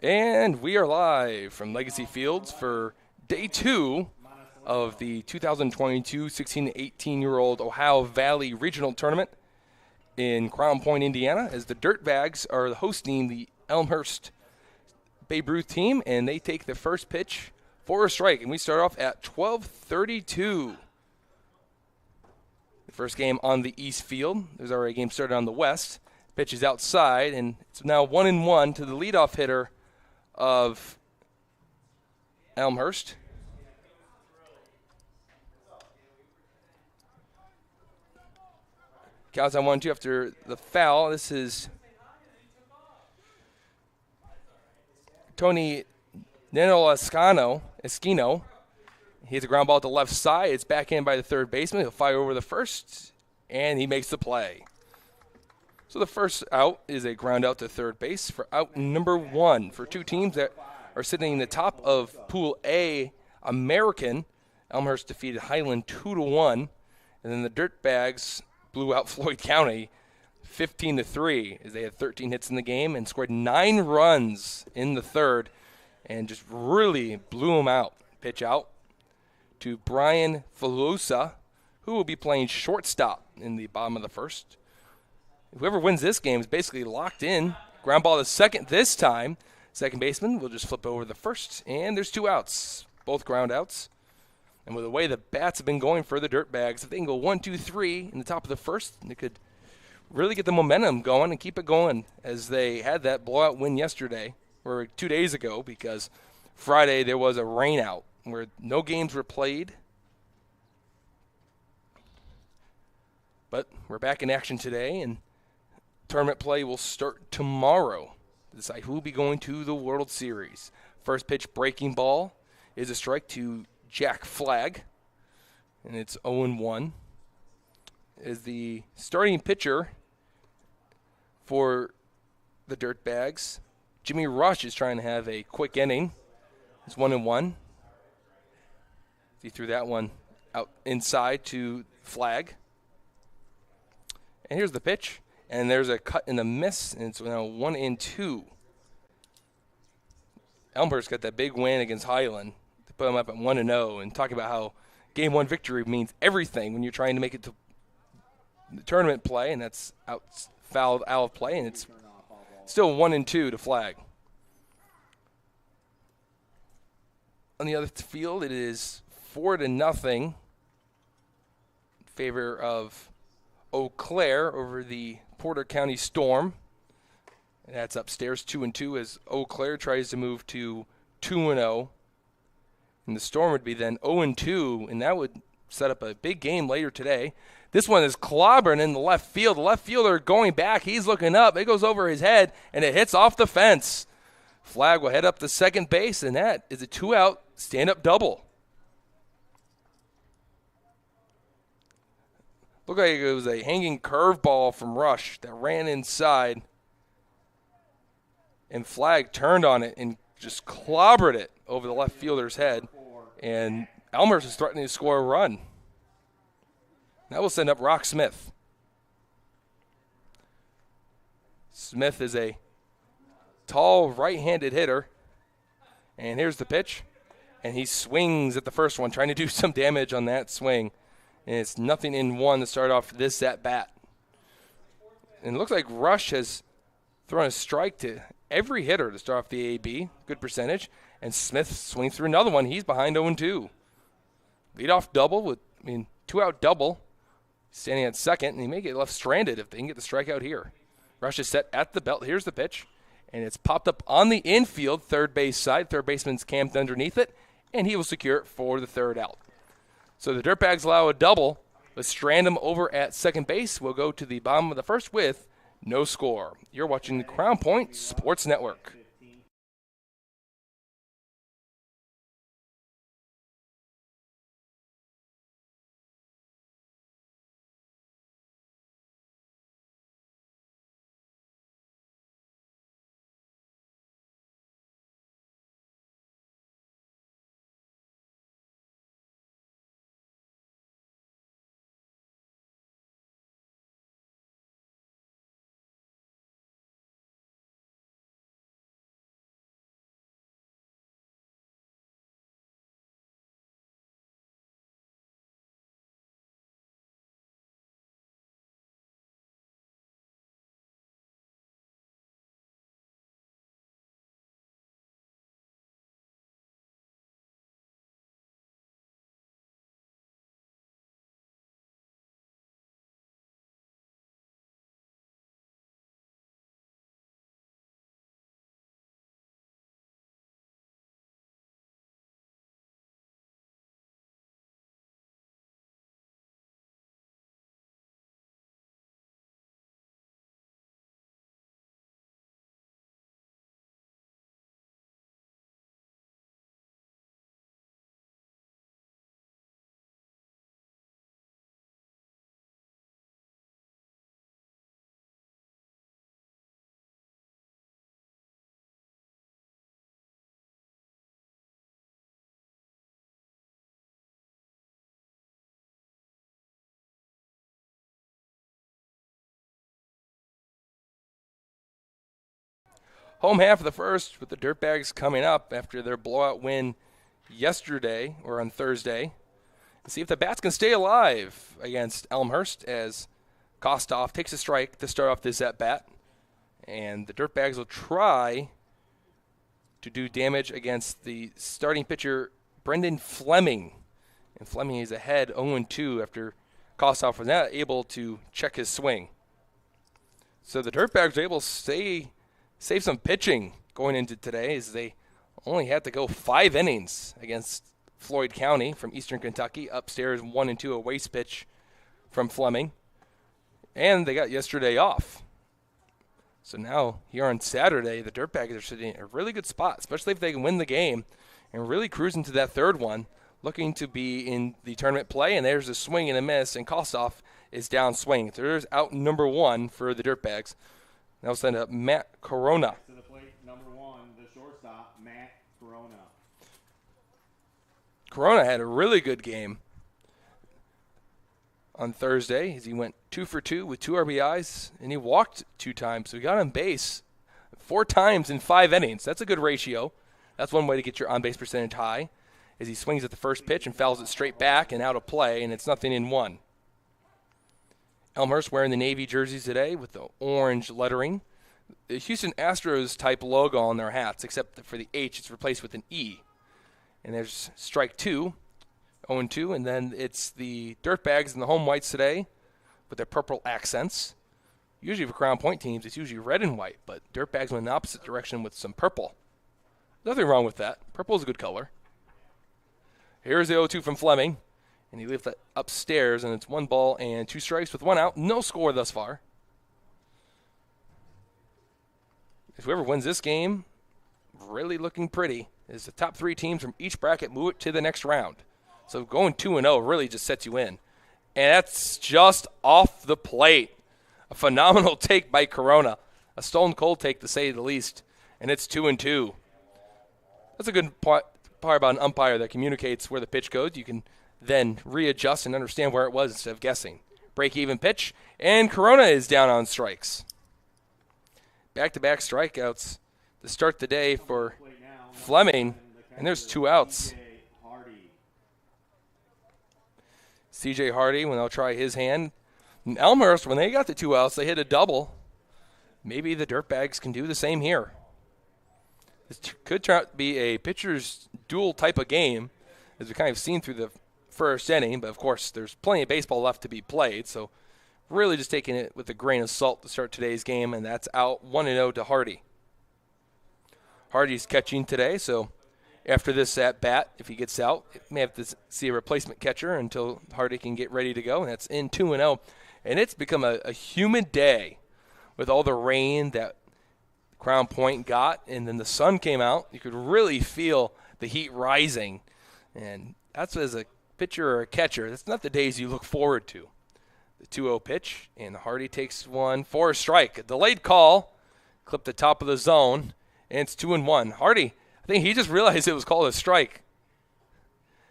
And we are live from Legacy Fields for day 2 of the 2022 16 to 18-year-old Ohio Valley Regional Tournament in Crown Point, Indiana, as the Dirtbags are hosting the Elmhurst Babe Ruth team, and they take the first pitch for a strike. And we start off at 12:32. The first game on the east field. There's already a game started on the west. Pitch is outside, and it's now 1-1 to the leadoff hitter of Elmhurst. Counts on 1-2 after the foul. This is Tony Esquino. He hits a ground ball at the left side. It's back in by the third baseman. He'll fire over the first, and he makes the play. So the first out is a ground out to third base for out number 1 for two teams that are sitting in the top of Pool A American. Elmhurst defeated Highland 2-1, and then the Dirtbags blew out Floyd County 15-3 as they had 13 hits in the game and scored 9 runs in the third and just really blew them out. Pitch out to Brian Falusa, who will be playing shortstop in the bottom of the first. Whoever wins this game is basically locked in. Ground ball to second this time. Second baseman will just flip over the first, and there's 2 outs, both ground outs. And with the way the bats have been going for the Dirtbags, if they can go 1-2-3 in the top of the first, they could really get the momentum going and keep it going, as they had that blowout win yesterday, or 2 days ago, because Friday there was a rain out where no games were played. But we're back in action today, and tournament play will start tomorrow to decide who will be going to the World Series. First pitch breaking ball is a strike to Jack Flagg, and it's 0-1. Is the starting pitcher for the Dirtbags. Jimmy Rush is trying to have a quick inning. It's 1-1. He threw that one out inside to Flagg. And here's the pitch. And there's a cut and a miss, and it's now 1-2. Elmhurst got that big win against Highland to put them up at 1-0, and talk about how Game 1 victory means everything when you're trying to make it to the tournament play, and that's fouled out of play, and it's still 1-2 to Flagg. On the other field, it is 4-0 in favor of Eau Claire over the Porter County Storm. And that's upstairs 2-2 as Eau Claire tries to move to 2-0. And the Storm would be then 0-2, and that would set up a big game later today. This one is clobbering in the left field. The left fielder going back. He's looking up. It goes over his head, and it hits off the fence. Flagg will head up to second base, and that is a 2-out stand-up double. Looked like it was a hanging curveball from Rush that ran inside. And Flagg turned on it and just clobbered it over the left fielder's head. And Elmhurst is threatening to score a run. That will send up Rock Smith. Smith is a tall right-handed hitter. And here's the pitch. And he swings at the first one, trying to do some damage on that swing. And it's 0-1 to start off this at-bat. And it looks like Rush has thrown a strike to every hitter to start off the AB. Good percentage. And Smith swings through another one. He's behind 0-2. Leadoff double 2-out double. Standing at second, and he may get left stranded if they can get the strikeout here. Rush is set at the belt. Here's the pitch. And it's popped up on the infield, third base side. Third baseman's camped underneath it, and he will secure it for the third out. So the Dirtbags allow a double, but Strandham over at second base will go to the bottom of the first with no score. You're watching the Crown Point Sports Network. home half of the first with the Dirtbags coming up after their blowout win yesterday or on Thursday. See if the Bats can stay alive against Elmhurst as Kostoff takes a strike to start off this at-bat. And the Dirtbags will try to do damage against the starting pitcher, Brendan Fleming. And Fleming is ahead 0-2 after Kostoff was not able to check his swing. So the Dirtbags were able to save some pitching going into today as they only had to go 5 innings against Floyd County from Eastern Kentucky. Upstairs 1-2 a waste pitch from Fleming. And they got yesterday off. So now here on Saturday, the Dirtbags are sitting in a really good spot, especially if they can win the game and really cruise into that third one, looking to be in the tournament play. And there's a swing and a miss, and Kostoff is down swinging. So there's out number 1 for the Dirtbags. Now send up Matt Corona. To the plate, number 1, the shortstop, Matt Corona. Corona had a really good game on Thursday as he went 2 for 2 with 2 RBIs, and he walked 2 times. So he got on base 4 times in 5 innings. That's a good ratio. That's one way to get your on-base percentage high, as he swings at the first pitch and fouls it straight back and out of play, and it's 0-1. Elmhurst wearing the Navy jerseys today with the orange lettering. The Houston Astros type logo on their hats, except that for the H, it's replaced with an E. And there's strike 2, 0-2, and then it's the Dirtbags and the home whites today with their purple accents. Usually for Crown Point teams, it's usually red and white, but Dirtbags went in the opposite direction with some purple. Nothing wrong with that. Purple is a good color. Here's the 0-2 from Fleming, and he left that upstairs, and it's 1 ball and 2 strikes with 1 out. No score thus far. If whoever wins this game, really looking pretty, is the top 3 teams from each bracket move it to the next round. So going 2-0 really just sets you in. And that's just off the plate. A phenomenal take by Corona. A stone cold take to say the least. And it's 2-2. That's a good part about an umpire that communicates where the pitch goes. You can then readjust and understand where it was instead of guessing. Break-even pitch, and Corona is down on strikes. Back-to-back strikeouts to start the day for Fleming, and there's 2 outs. C.J. Hardy, when they'll try his hand. And Elmhurst, when they got the 2 outs, they hit a double. Maybe the Dirtbags can do the same here. This could turn out to be a pitcher's duel type of game, as we kind of seen through the first inning. But, of course, there's plenty of baseball left to be played. So really just taking it with a grain of salt to start today's game, and that's out 1-0 to Hardy. Hardy's catching today, so after this at-bat, if he gets out, it may have to see a replacement catcher until Hardy can get ready to go, and that's in 2-0. And it's become a humid day with all the rain that Crown Point got, and then the sun came out. You could really feel the heat rising, and that's as a pitcher or a catcher, that's not the days you look forward to. The 2-0 pitch, and Hardy takes one for a strike. A delayed call, clipped the top of the zone, and it's 2-1. Hardy, I think he just realized it was called a strike.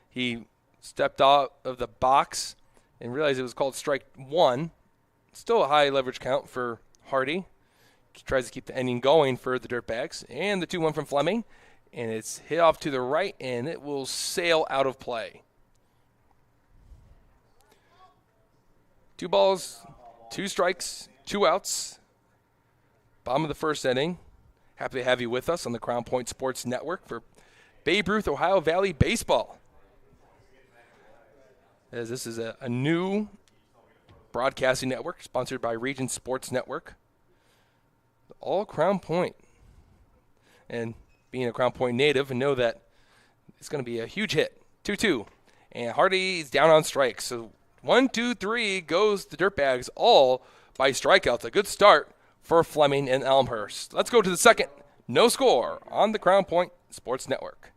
He stepped out of the box and realized it was called strike 1. Still a high leverage count for Hardy. He tries to keep the inning going for the Dirtbags. And the 2-1 from Fleming. And it's hit off to the right, and it will sail out of play. 2 balls, 2 strikes, 2 outs. Bottom of the first inning. Happy to have you with us on the Crown Point Sports Network for Babe Ruth Ohio Valley Baseball. As this is a new broadcasting network sponsored by Region Sports Network. All Crown Point. And being a Crown Point native, and know that it's going to be a huge hit. 2-2. And Hardy's down on strikes. So 1, 2, 3 goes the Dirtbags all by strikeouts. A good start for Fleming and Elmhurst. Let's go to the second. No score on the Crown Point Sports Network.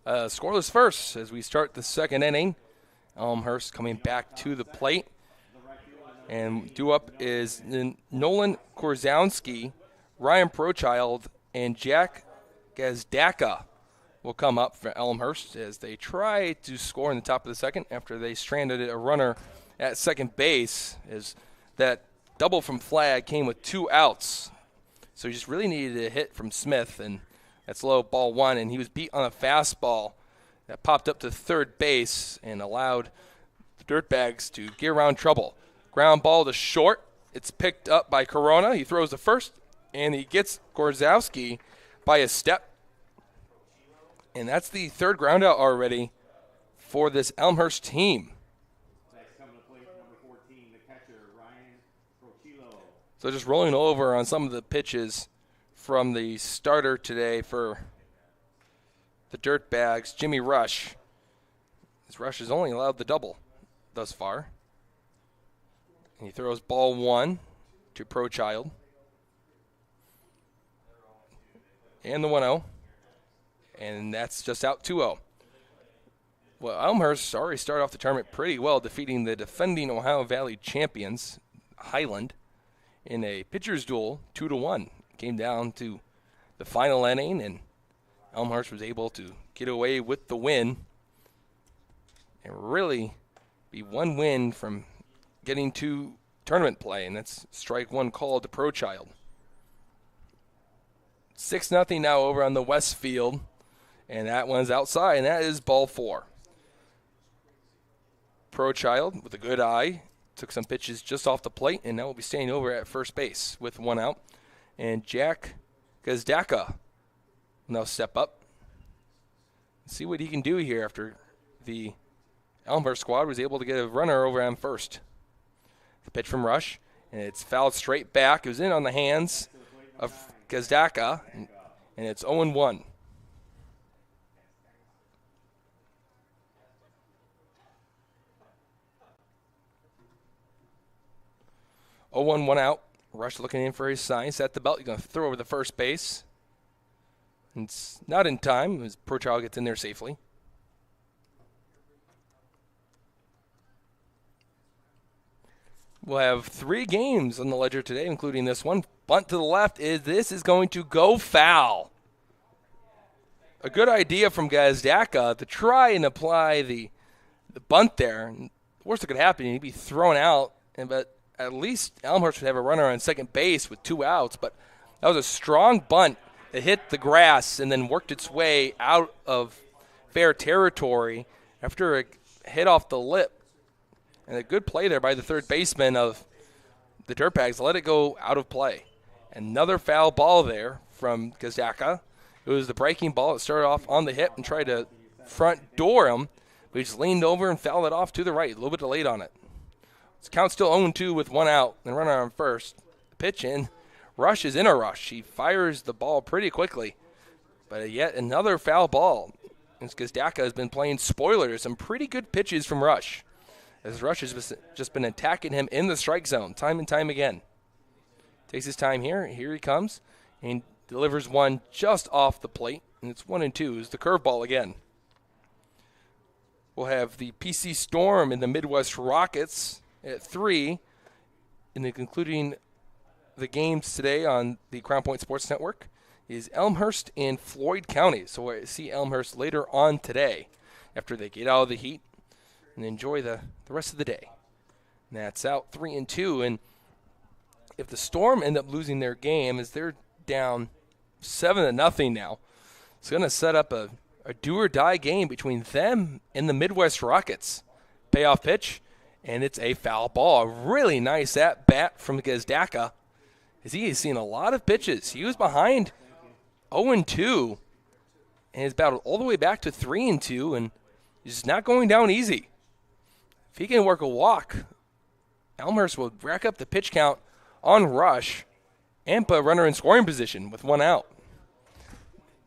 Scoreless first as we start the second inning. Elmhurst coming back to the plate. And due up is Nolan Korzowski, Ryan Prochild, and Jack Gazdaka will come up for Elmhurst as they try to score in the top of the second after they stranded a runner at second base, as that double from Flagg came with 2 outs. So he just really needed a hit from Smith, and that's low, ball 1, and he was beat on a fastball that popped up to third base and allowed the Dirtbags to get around trouble. Ground ball to short. It's picked up by Corona. He throws the first, and he gets Korzowski by a step. And that's the third ground out already for this Elmhurst team. Next coming to plate, number 14, the catcher, Ryan Prochilo. So just rolling over on some of the pitches from the starter today for the Dirtbags, Jimmy Rush. This Rush has only allowed the double thus far. And he throws ball 1 to Prochild. And the 1-0. And that's just out 2-0. Well, Elmhurst already started off the tournament pretty well, defeating the defending Ohio Valley champions, Highland, in a pitcher's duel, 2-1. Came down to the final inning, and Elmhurst was able to get away with the win and really be one win from getting to tournament play, and that's strike 1 called to Prochild. 6-0 now over on the west field, and that one's outside, and that is ball 4. Prochild with a good eye took some pitches just off the plate, and now will be staying over at first base with 1 out. And Jack Gazdaka will now step up. See what he can do here after the Elmhurst squad was able to get a runner over on first. The pitch from Rush, and it's fouled straight back. It was in on the hands of Gazdaka, and it's 0-1. Oh, 1 out. Rush looking in for his sign. He's at the belt. He's going to throw over the first base. And it's not in time as Prochild gets in there safely. We'll have 3 games on the ledger today, including this one. Bunt to the left. This is going to go foul. A good idea from Gazdaka to try and apply the bunt there. The worst that could happen, he'd be thrown out, but at least Elmhurst would have a runner on second base with 2 outs. But that was a strong bunt that hit the grass and then worked its way out of fair territory after a hit off the lip. And a good play there by the third baseman of the Dirtbags. Let it go out of play. Another foul ball there from Gazdaka. It was the breaking ball that started off on the hip and tried to front door him, but he just leaned over and fouled it off to the right, a little bit delayed on it. His count's still 0-2 with 1 out and runner on first. The pitch in. Rush is in a rush. He fires the ball pretty quickly. But yet another foul ball. As Gazdaka has been playing spoiler to some pretty good pitches from Rush, as Rush has just been attacking him in the strike zone time and time again. Takes his time here. Here he comes. And delivers one just off the plate. And it's 1-2. It's the curveball again. We'll have the PC Storm and the Midwest Rockets at 3 in the concluding the games today on the Crown Point Sports Network is Elmhurst and Floyd County. So we'll see Elmhurst later on today after they get out of the heat and enjoy the rest of the day. And that's out 3-2. And if the Storm end up losing their game, as they're down 7-0 now, it's going to set up a do-or-die game between them and the Midwest Rockets. Payoff pitch, and it's a foul ball. A really nice at-bat from Gazdaka, as he has seen a lot of pitches. He was behind 0-2 and has battled all the way back to 3-2, and he's just not going down easy. If he can work a walk, Elmhurst will rack up the pitch count on Rush and put a runner in scoring position with 1 out.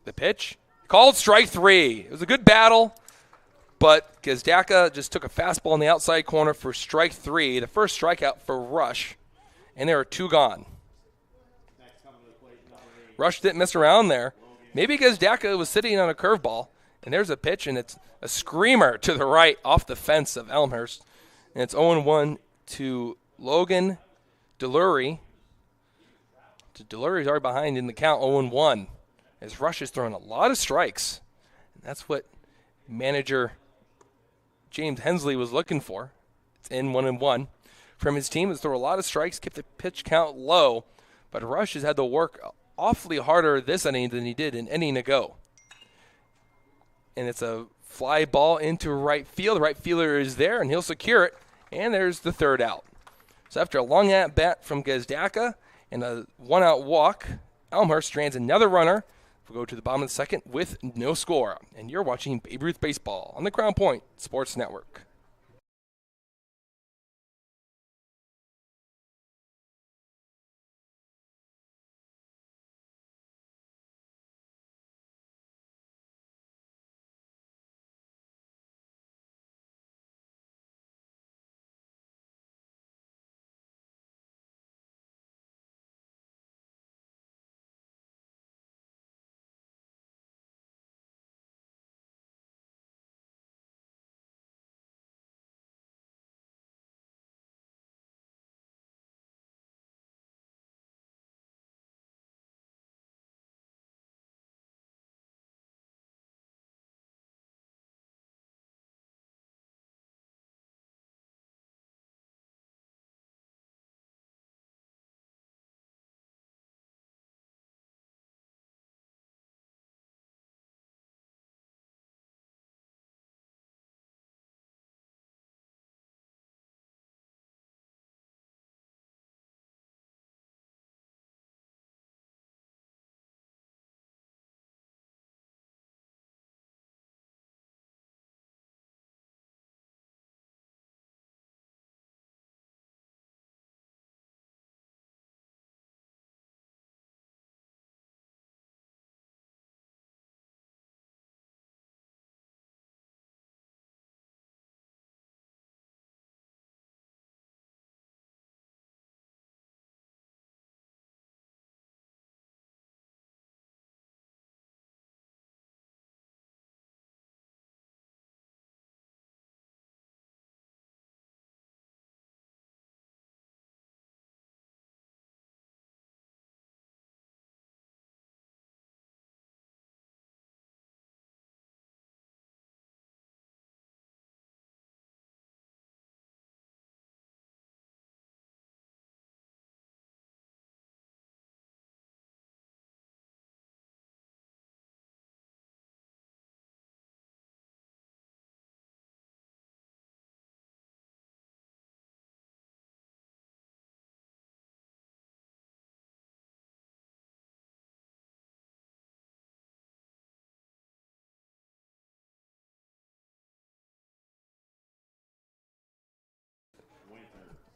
The pitch, called strike 3. It was a good battle, but Gazdaka just took a fastball in the outside corner for strike 3, the first strikeout for Rush, and there are 2 gone. Rush didn't mess around there. Maybe Gazdaka was sitting on a curveball, And there's a pitch, and it's a screamer to the right off the fence of Elmhurst. And it's 0-1 to Logan Delury. Delury's already behind in the count, 0-1. As Rush is throwing a lot of strikes. And that's what manager James Hensley was looking for. It's in 1-1. From his team is throw a lot of strikes, keep the pitch count low. But Rush has had to work awfully harder this inning than he did in inning ago. And it's a fly ball into right field. The right fielder is there, and he'll secure it. And there's the third out. So after a long at-bat from Gazdaka and a one-out walk, Elmhurst strands another runner. We'll go to the bottom of the second with no score. And you're watching Babe Ruth Baseball on the Crown Point Sports Network.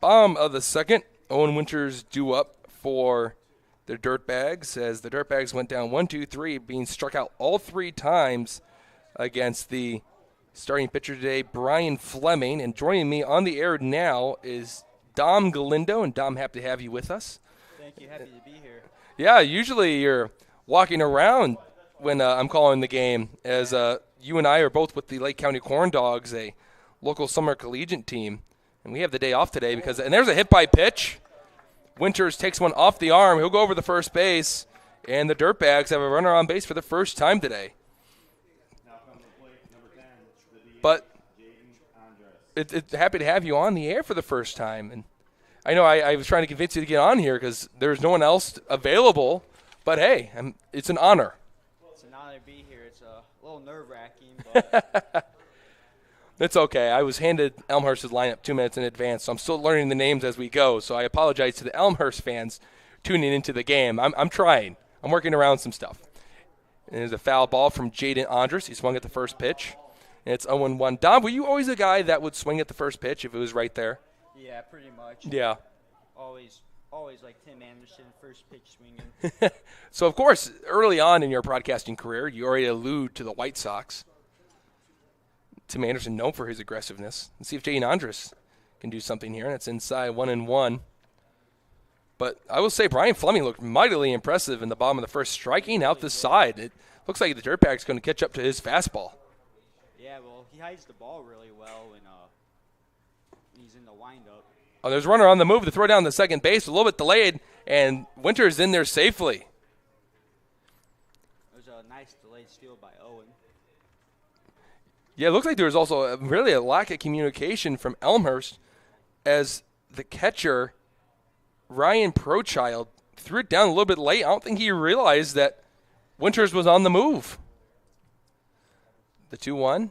Bottom of the second, Owen Winters due up for the Dirtbags as the Dirtbags went down 1-2-3, being struck out all three times against the starting pitcher today, Brian Fleming. And joining me on the air now is Dom Galindo. And Dom, happy to have you with us. Thank you. Happy to be here. Yeah, usually you're walking around when I'm calling the game, as you and I are both with the Lake County Corn Dogs, a local summer collegiate team. And we have the day off today because – and there's a hit by pitch. Winters takes one off the arm. He'll go over the first base. And the Dirtbags have a runner on base for the first time today. But it's happy to have you on the air for the first time. And I know I was trying to convince you to get on here because there's no one else available. But, hey, it's an honor. It's an honor to be here. It's a little nerve-wracking, but – It's okay. I was handed Elmhurst's lineup 2 minutes in advance, so I'm still learning the names as we go. So I apologize to the Elmhurst fans tuning into the game. I'm trying. I'm working around some stuff. And there's a foul ball from Jaden Andrus. He swung at the first pitch. And it's 0-1. Dom, were you always a guy that would swing at the first pitch if it was right there? Yeah, pretty much. Yeah. Always like Tim Anderson, first pitch swinging. So, of course, early on in your broadcasting career, you already allude to the White Sox. Tim Anderson known for his aggressiveness. Let's see if Jaden Andrus can do something here. And it's inside 1-1. But I will say Brian Fleming looked mightily impressive in the bottom of the first, striking out the side. It Looks like the Dirtbag's going to catch up to his fastball. Yeah, well, he hides the ball really well when he's in the windup. Oh, there's a runner on the move to throw down the second base. A little bit delayed, and Winters in there safely. It was a nice delayed steal by Owen. Yeah, it looks like there was also really a lack of communication from Elmhurst as the catcher, Ryan Prochild, threw it down a little bit late. I don't think he realized that Winters was on the move. The 2-1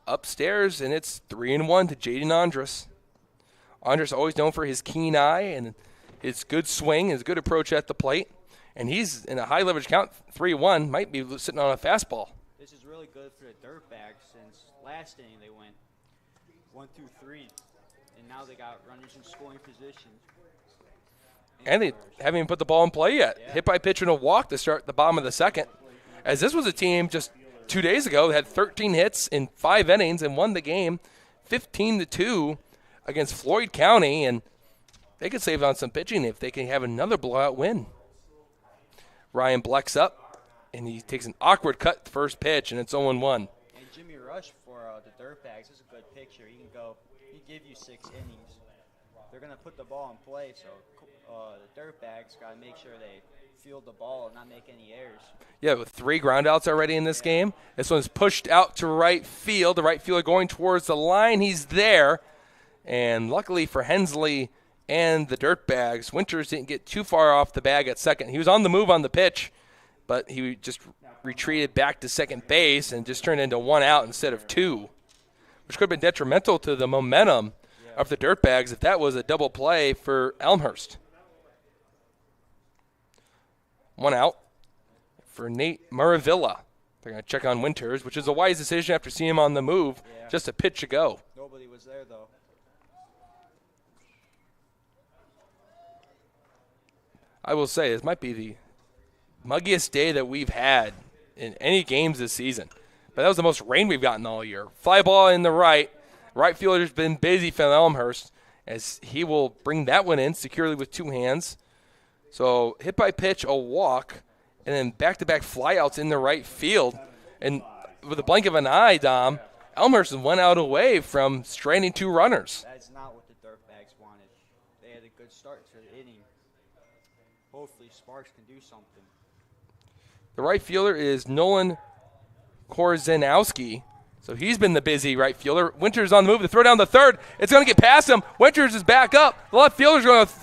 upstairs, and it's 3-1 to Jaden Andrus. Andrus always known for his keen eye and his good swing, his good approach at the plate. And he's in a high leverage count, 3-1, might be sitting on a fastball. This is really good for the Dirtbags since last inning they went 1-2-3, and now they got runners in scoring position. And they haven't even put the ball in play yet. Yeah. Hit by pitch and a walk to start the bottom of the second. As this was a team just 2 days ago that had 13 hits in 5 innings and won the game 15-2 against Floyd County, and they could save on some pitching if they can have another blowout win. Ryan Bleck's up, and he takes an awkward cut first pitch, and it's 0-1. And Jimmy Rush for the Dirtbags is a good pitcher. He can give you 6 innings. They're going to put the ball in play, so the Dirtbags got to make sure they field the ball and not make any errors. Yeah, with 3 groundouts already in this game. This one's pushed out to right field. The right fielder going towards the line. He's there. And luckily for Hensley and the Dirtbags, Winters didn't get too far off the bag at second. He was on the move on the pitch, but he just retreated back to second base and just turned into 1 out instead of 2, which could have been detrimental to the momentum of the Dirtbags if that was a double play for Elmhurst. 1 out for Nate Muravilla. They're going to check on Winters, which is a wise decision after seeing him on the move. Yeah. Just a pitch ago. Nobody was there, though. I will say, this might be the muggiest day that we've had in any games this season. But that was the most rain we've gotten all year. Fly ball in the right. Right fielder's been busy for Elmhurst as he will bring that one in securely with 2 hands. So hit by pitch, a walk, and then back-to-back flyouts in the right field. And with a blink of an eye, Dom, Elmhurst 1 out away from stranding 2 runners. That's not what the Dirtbags wanted. They had a good start to the inning. Hopefully Sparks can do something. The right fielder is Nolan Korzanowski. So he's been the busy right fielder. Winters on the move to throw down the third. It's going to get past him. Winters is back up. The left fielder's going to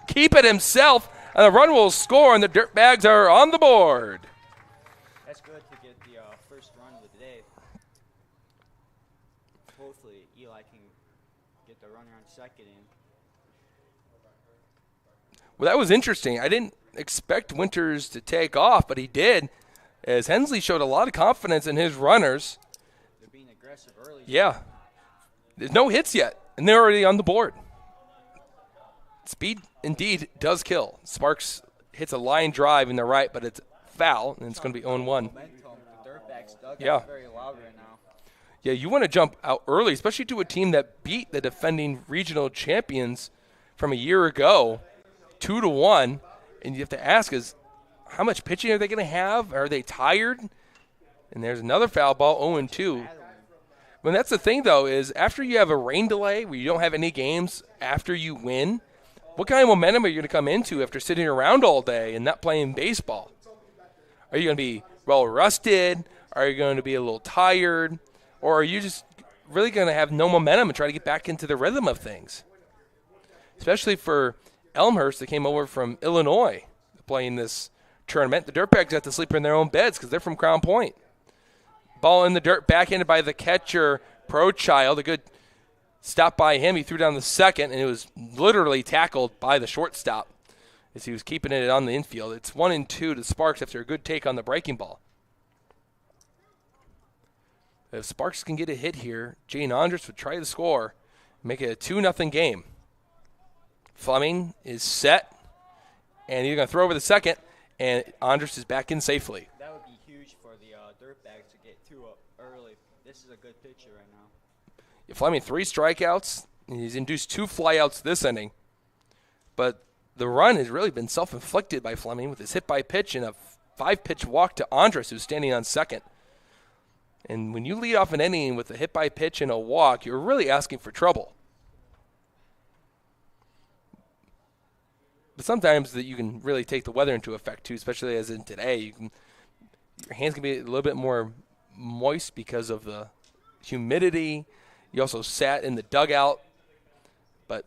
keep it himself. And the run will score, and the Dirtbags are on the board. That's good to get the first run of the day. Hopefully Eli can get the runner on second in. Well, that was interesting. I didn't expect Winters to take off, but he did, as Hensley showed a lot of confidence in his runners. They're being aggressive early. Yeah. There's no hits yet, and they're already on the board. Speed, indeed, does kill. Sparks hits a line drive in the right, but it's foul, and it's going to be 0-1. Momentum. The Dirtbags dugout Yeah. is very loud right now. Yeah, you want to jump out early, especially to a team that beat the defending regional champions from a year ago, 2-1. And you have to ask is, how much pitching are they going to have? Are they tired? And there's another foul ball, 0-2. Well, that's the thing, though, is after you have a rain delay where you don't have any games after you win, what kind of momentum are you going to come into after sitting around all day and not playing baseball? Are you going to be well rusted? Are you going to be a little tired? Or are you just really going to have no momentum and try to get back into the rhythm of things? Especially for Elmhurst that came over from Illinois playing this tournament. The Dirtbags have to sleep in their own beds because they're from Crown Point. Ball in the dirt, backhanded by the catcher, Prochild. A good stop by him. He threw down the second, and it was literally tackled by the shortstop as he was keeping it on the infield. It's 1-2 to Sparks after a good take on the breaking ball. If Sparks can get a hit here, Jane Andrus would try to score, make it a 2-0 game. Fleming is set, and he's going to throw over the second, and Andrus is back in safely. That would be huge for the Dirtbags to get 2 up early. This is a good pitcher right now. Fleming 3 strikeouts, and he's induced 2 flyouts this inning. But the run has really been self-inflicted by Fleming with his hit by pitch and a 5-pitch walk to Andres, who's standing on second. And when you lead off an inning with a hit by pitch and a walk, you're really asking for trouble. But sometimes that you can really take the weather into effect too, especially as in today. Your hands can be a little bit more moist because of the humidity. You also sat in the dugout. But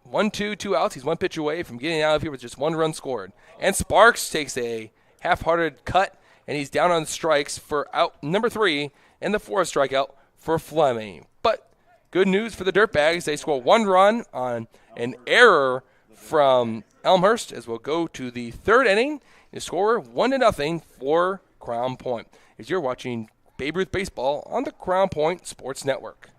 1-2, 2 outs. He's 1 pitch away from getting out of here with just 1 run scored. And Sparks takes a half-hearted cut, and he's down on strikes for out number 3 and the 4th strikeout for Fleming. But good news for the Dirtbags. They score 1 run on an error from Elmhurst as we'll go to the 3rd inning. The score 1-0 for Crown Point. As you're watching Babe Ruth Baseball on the Crown Point Sports Network.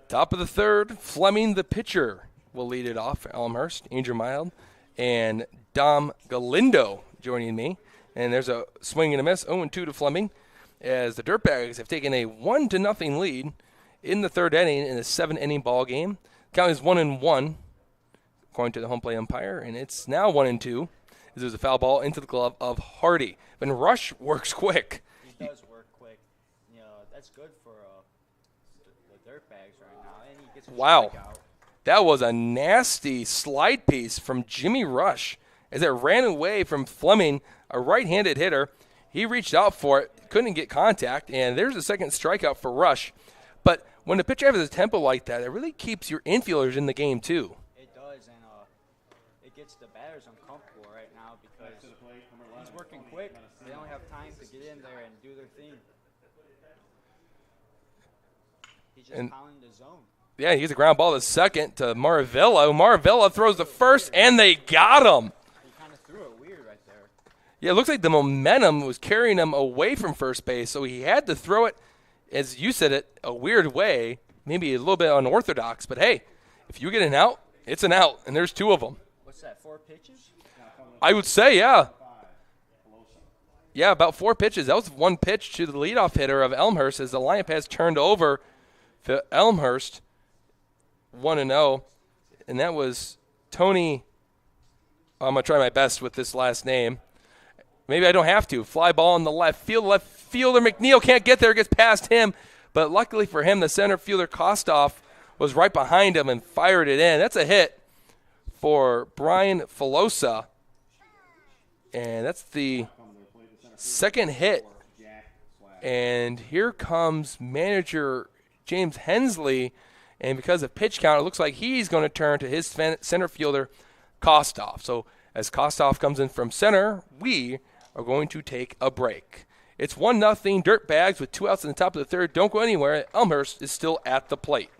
Top of the 3rd, Fleming, the pitcher, will lead it off for Elmhurst. Andrew Mild and Dom Galindo joining me. And there's a swing and a miss, 0-2 to Fleming, as the Dirtbags have taken a 1-0 lead in the 3rd inning in a 7-inning ball game. Count is 1-1, according to the home plate umpire, and it's now 1-2. As there's a foul ball into the glove of Hardy. But Rush works quick. He does work quick. You know, that's good for the Dirtbags right now. And he gets a strikeout. That was a nasty slide piece from Jimmy Rush as it ran away from Fleming, a right-handed hitter. He reached out for it, couldn't get contact, and there's a 2nd strikeout for Rush. But when the pitcher has a tempo like that, it really keeps your infielders in the game too. It does, and it gets the batters uncomfortable right now because he's working quick. They don't have time to get in there and do their thing. He's just pounding the zone. Yeah, he gets a ground ball to second to Maravilla. Maravilla throws the first, and they got him. He kind of threw it weird right there. Yeah, it looks like the momentum was carrying him away from first base, so he had to throw it, as you said it, a weird way, maybe a little bit unorthodox. But, hey, if you get an out, it's an out, and there's 2 of them. What's that, 4 pitches? I would say, yeah. Yeah, about 4 pitches. That was 1 pitch to the leadoff hitter of Elmhurst as the lineup has turned over for Elmhurst 1-0. And that was Tony. I'm going to try my best with this last name. Maybe I don't have to. Fly ball in the left field. Left fielder McNeil can't get there. Gets past him. But luckily for him, the center fielder Kostoff was right behind him and fired it in. That's a hit for Brian Filosa. And that's the 2nd hit. And here comes manager James Hensley. And because of pitch count, it looks like he's going to turn to his center fielder, Kostoff. So as Kostoff comes in from center, we are going to take a break. It's 1-0 Dirtbags with 2 outs in the top of the 3rd. Don't go anywhere. Elmhurst is still at the plate.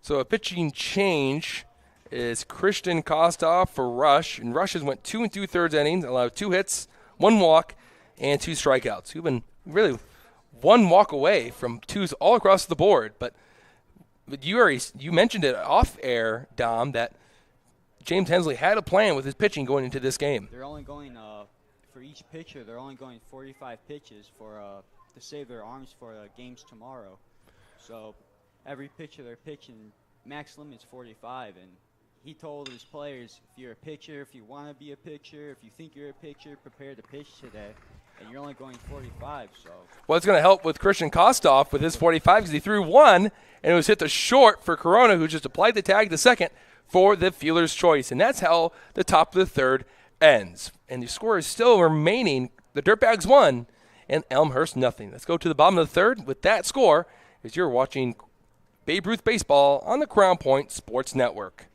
So a pitching change is Christian Kostoff for Rush. And Rush has went 2 2/3 innings, allowed 2 hits, 1 walk, and 2 strikeouts. We've been really 1 walk away from 2s all across the board. But you mentioned it off air, Dom, that James Hensley had a plan with his pitching going into this game. They're only going for each pitcher. They're only going 45 pitches to save their arms for games tomorrow. So every pitcher they're pitching, max limit is 45, and he told his players, if you're a pitcher, if you want to be a pitcher, if you think you're a pitcher, prepare to pitch today. And you're only going 45, so. Well, it's going to help with Christian Kostoff with his 45 because he threw 1, and it was hit to short for Corona, who just applied the tag to second for the fielder's choice. And that's how the top of the third ends. And the score is still remaining. The Dirtbags 1 and Elmhurst nothing. Let's go to the bottom of the third with that score as you're watching Babe Ruth Baseball on the Crown Point Sports Network.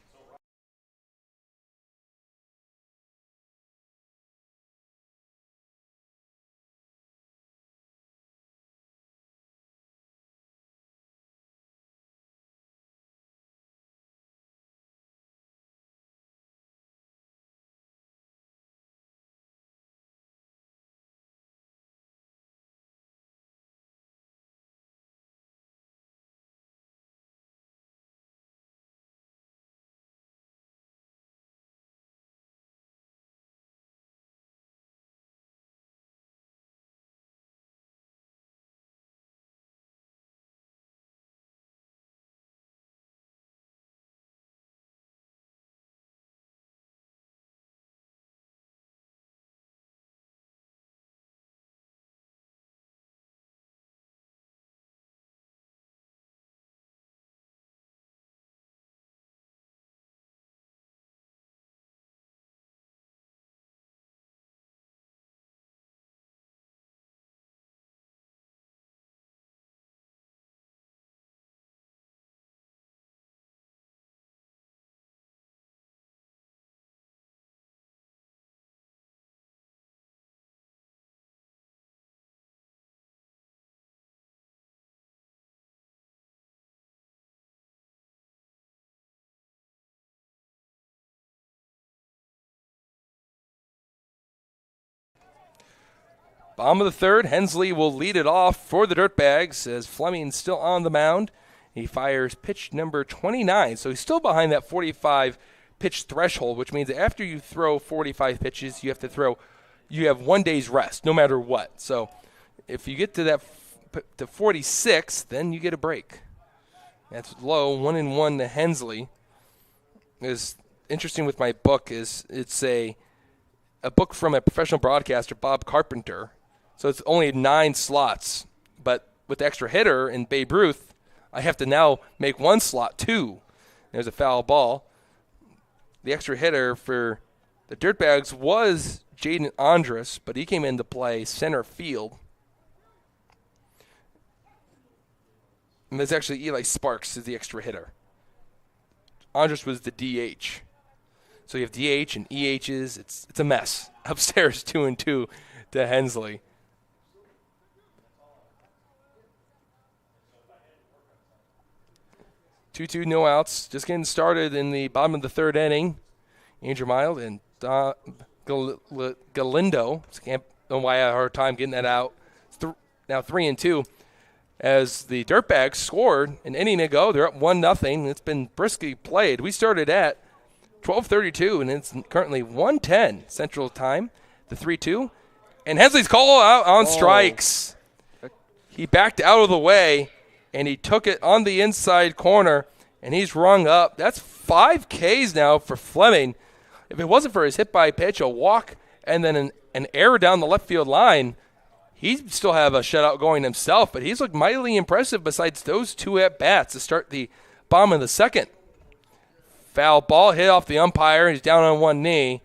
Bottom of the third, Hensley will lead it off for the Dirtbags as Fleming's still on the mound. He fires pitch number 29, so he's still behind that 45 pitch threshold, which means after you throw 45 pitches, you have 1 day's rest, no matter what. So if you get to to 46, then you get a break. That's low, 1-1 to Hensley. Is interesting with my book is it's a book from a professional broadcaster, Bob Carpenter. So it's only 9 slots. But with the extra hitter in Babe Ruth, I have to now make 1 slot 2. There's a foul ball. The extra hitter for the Dirtbags was Jaden Andrus, but he came into play center field. And there's actually Eli Sparks is the extra hitter. Andrus was the DH. So you have DH and EHs. It's a mess. Upstairs 2-2 to Hensley. 2-2, no outs. Just getting started in the bottom of the third inning. Andrew Mild and Galindo. Can't know why I had a hard time getting that out. It's now 3-2. As the Dirtbags scored an inning ago, they're up 1-0. It's been briskly played. We started at 12:32, and it's currently 1:10 Central Time. The 3-2, and Hensley's call out on strikes. He backed out of the way, and he took it on the inside corner, and he's rung up. That's 5 Ks now for Fleming. If it wasn't for his hit by pitch, a walk, and then an error down the left field line, he'd still have a shutout going himself, but he's looked mightily impressive besides those 2 at-bats to start the bottom of the second. Foul ball hit off the umpire. He's down on 1 knee.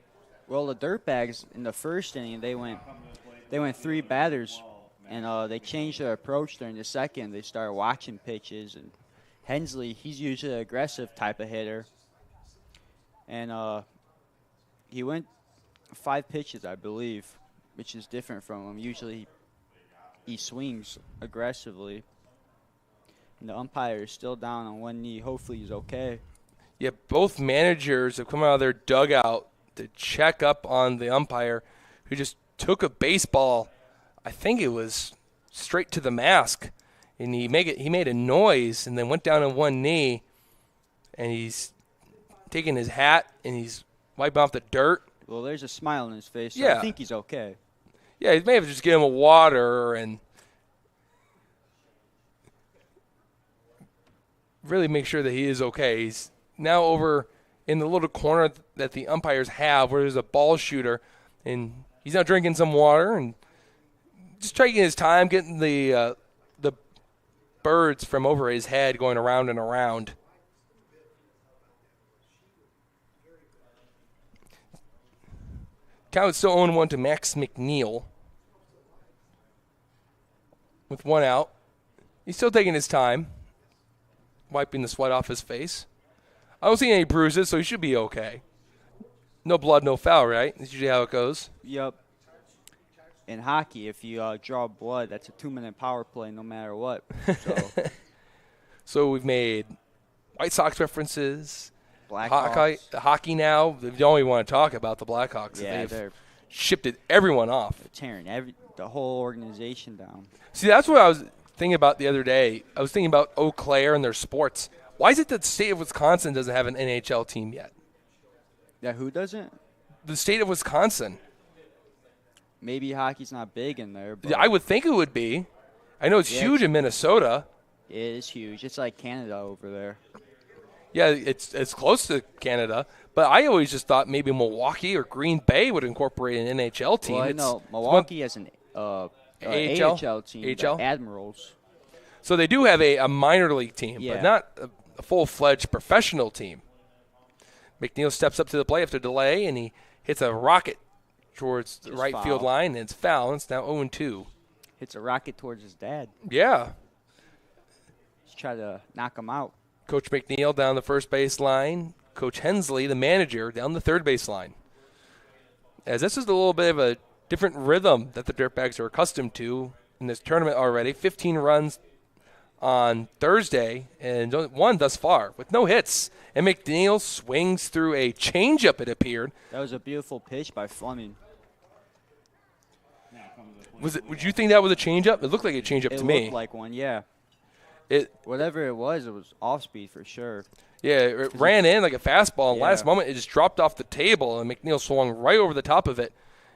Well, the Dirtbags in the first inning, they went 3 batters, and they changed their approach during the second. They started watching pitches, and Hensley, he's usually an aggressive type of hitter, and he went 5 pitches, I believe, which is different from him. Usually he swings aggressively. And the umpire is still down on one knee. Hopefully he's okay. Yeah, both managers have come out of their dugout to check up on the umpire, who just took a baseball, I think it was straight to the mask, and he made a noise and then went down on one knee, and he's taking his hat and he's wiping off the dirt. Well, there's a smile on his face, so Yeah. I think he's okay. Yeah, he may have just given him a water and really make sure that he is okay. He's now over in the little corner that the umpires have where there's a ball shooter, and he's now drinking some water and just taking his time getting the birds from over his head going around and around. Count still 0-1 to Max McNeil with one out. He's still taking his time, wiping the sweat off his face. I don't see any bruises, so he should be okay. No blood, no foul, right? That's usually how it goes. Yep. In hockey, if you draw blood, that's a 2-minute power play no matter what. So, So we've made White Sox references, Blackhawks. hockey now. We don't even want to talk about the Blackhawks. Yeah, They've they're shifted everyone off. tearing the whole organization down. See, that's what I was thinking about the other day. I was thinking about Eau Claire and their sports. Why is it that the state of Wisconsin doesn't have an NHL team yet? Yeah, who doesn't? The state of Wisconsin. Maybe hockey's not big in there, but Yeah, I would think it would be. I know it's Yeah. huge in Minnesota. it is huge. It's like Canada over there. Yeah, it's close to Canada, but I always just thought maybe Milwaukee or Green Bay would incorporate an NHL team. Well, I It's- know it's Milwaukee has an AHL? AHL team, the AHL? Admirals. So they do have a minor league team, Yeah. but not a full-fledged professional team. McNeil steps up to the plate after delay, and he hits a rocket towards the Just right foul. field line, and it's foul. It's now 0-2. Hits a rocket towards his dad. Yeah. He's trying to knock him out. Coach McNeil down the first base line. Coach Hensley, the manager, down the third base line. As this is a little bit of a different rhythm that the Dirtbags are accustomed to in this tournament already. 15 runs on Thursday and one thus far with no hits. And McNeil swings through a changeup, it appeared. That was a beautiful pitch by Fleming. Would you think that was a changeup? It looked like a changeup It to looked me. like one, yeah. It Whatever it was off speed for sure. Yeah, it ran in like a fastball. And Yeah. last moment, it just dropped off the table, and McNeil swung right over the top of it.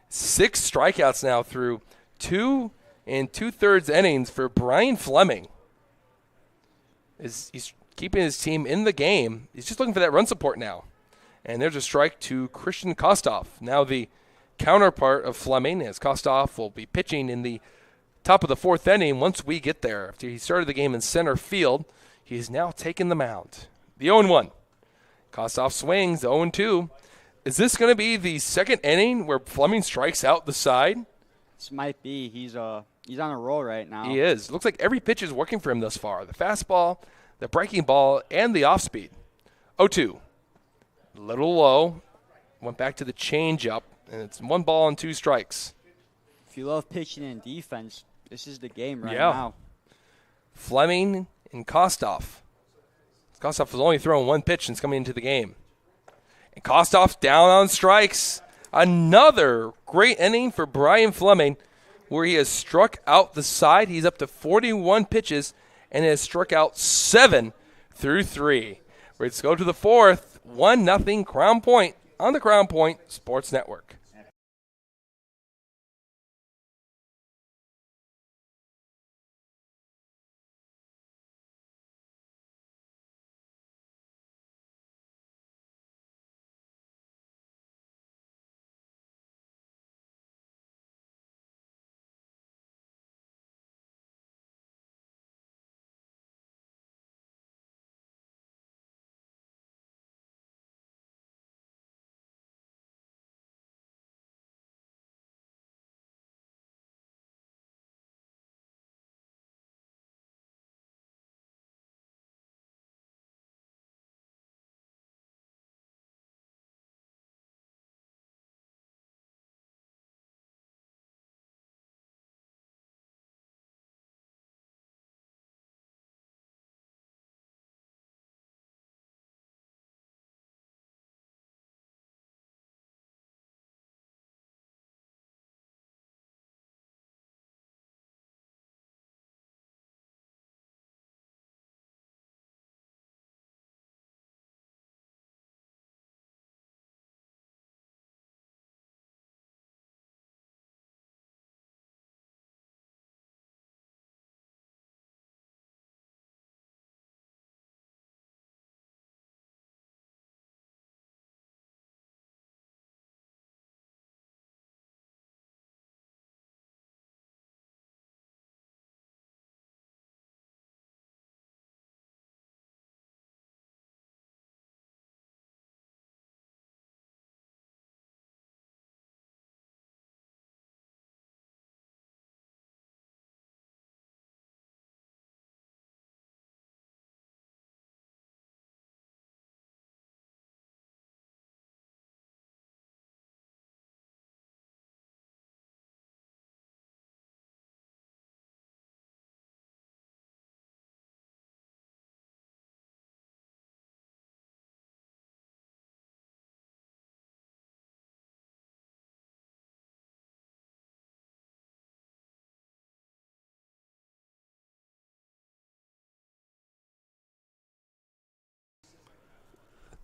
6 strikeouts now through 2 2/3 innings for Brian Fleming. He's keeping his team in the game. He's just looking for that run support now. And there's a strike to Christian Kostoff. Now the counterpart of Fleming, as Kostoff will be pitching in the top of the 4th inning once we get there. After he started the game in center field, he is now taking the mound. The 0-1. Kostoff swings, 0-2. Is this going to be the second inning where Fleming strikes out the side? This might be. He's on a roll right now. He is. Looks like every pitch is working for him thus far. The fastball, the breaking ball, and the off-speed. 0-2. A little low. Went back to the changeup, and it's 1 ball and 2 strikes. If you love pitching and defense, this is the game right Yeah. now. Fleming and Kostoff. Kostoff was only throwing 1 pitch since coming into the game. And Kostoff down on strikes. Another great inning for Brian Fleming, where he has struck out the side. He's up to 41 pitches and has struck out 7 through 3. Let's go to the 4th. 1-0 Crown Point on the Crown Point Sports Network.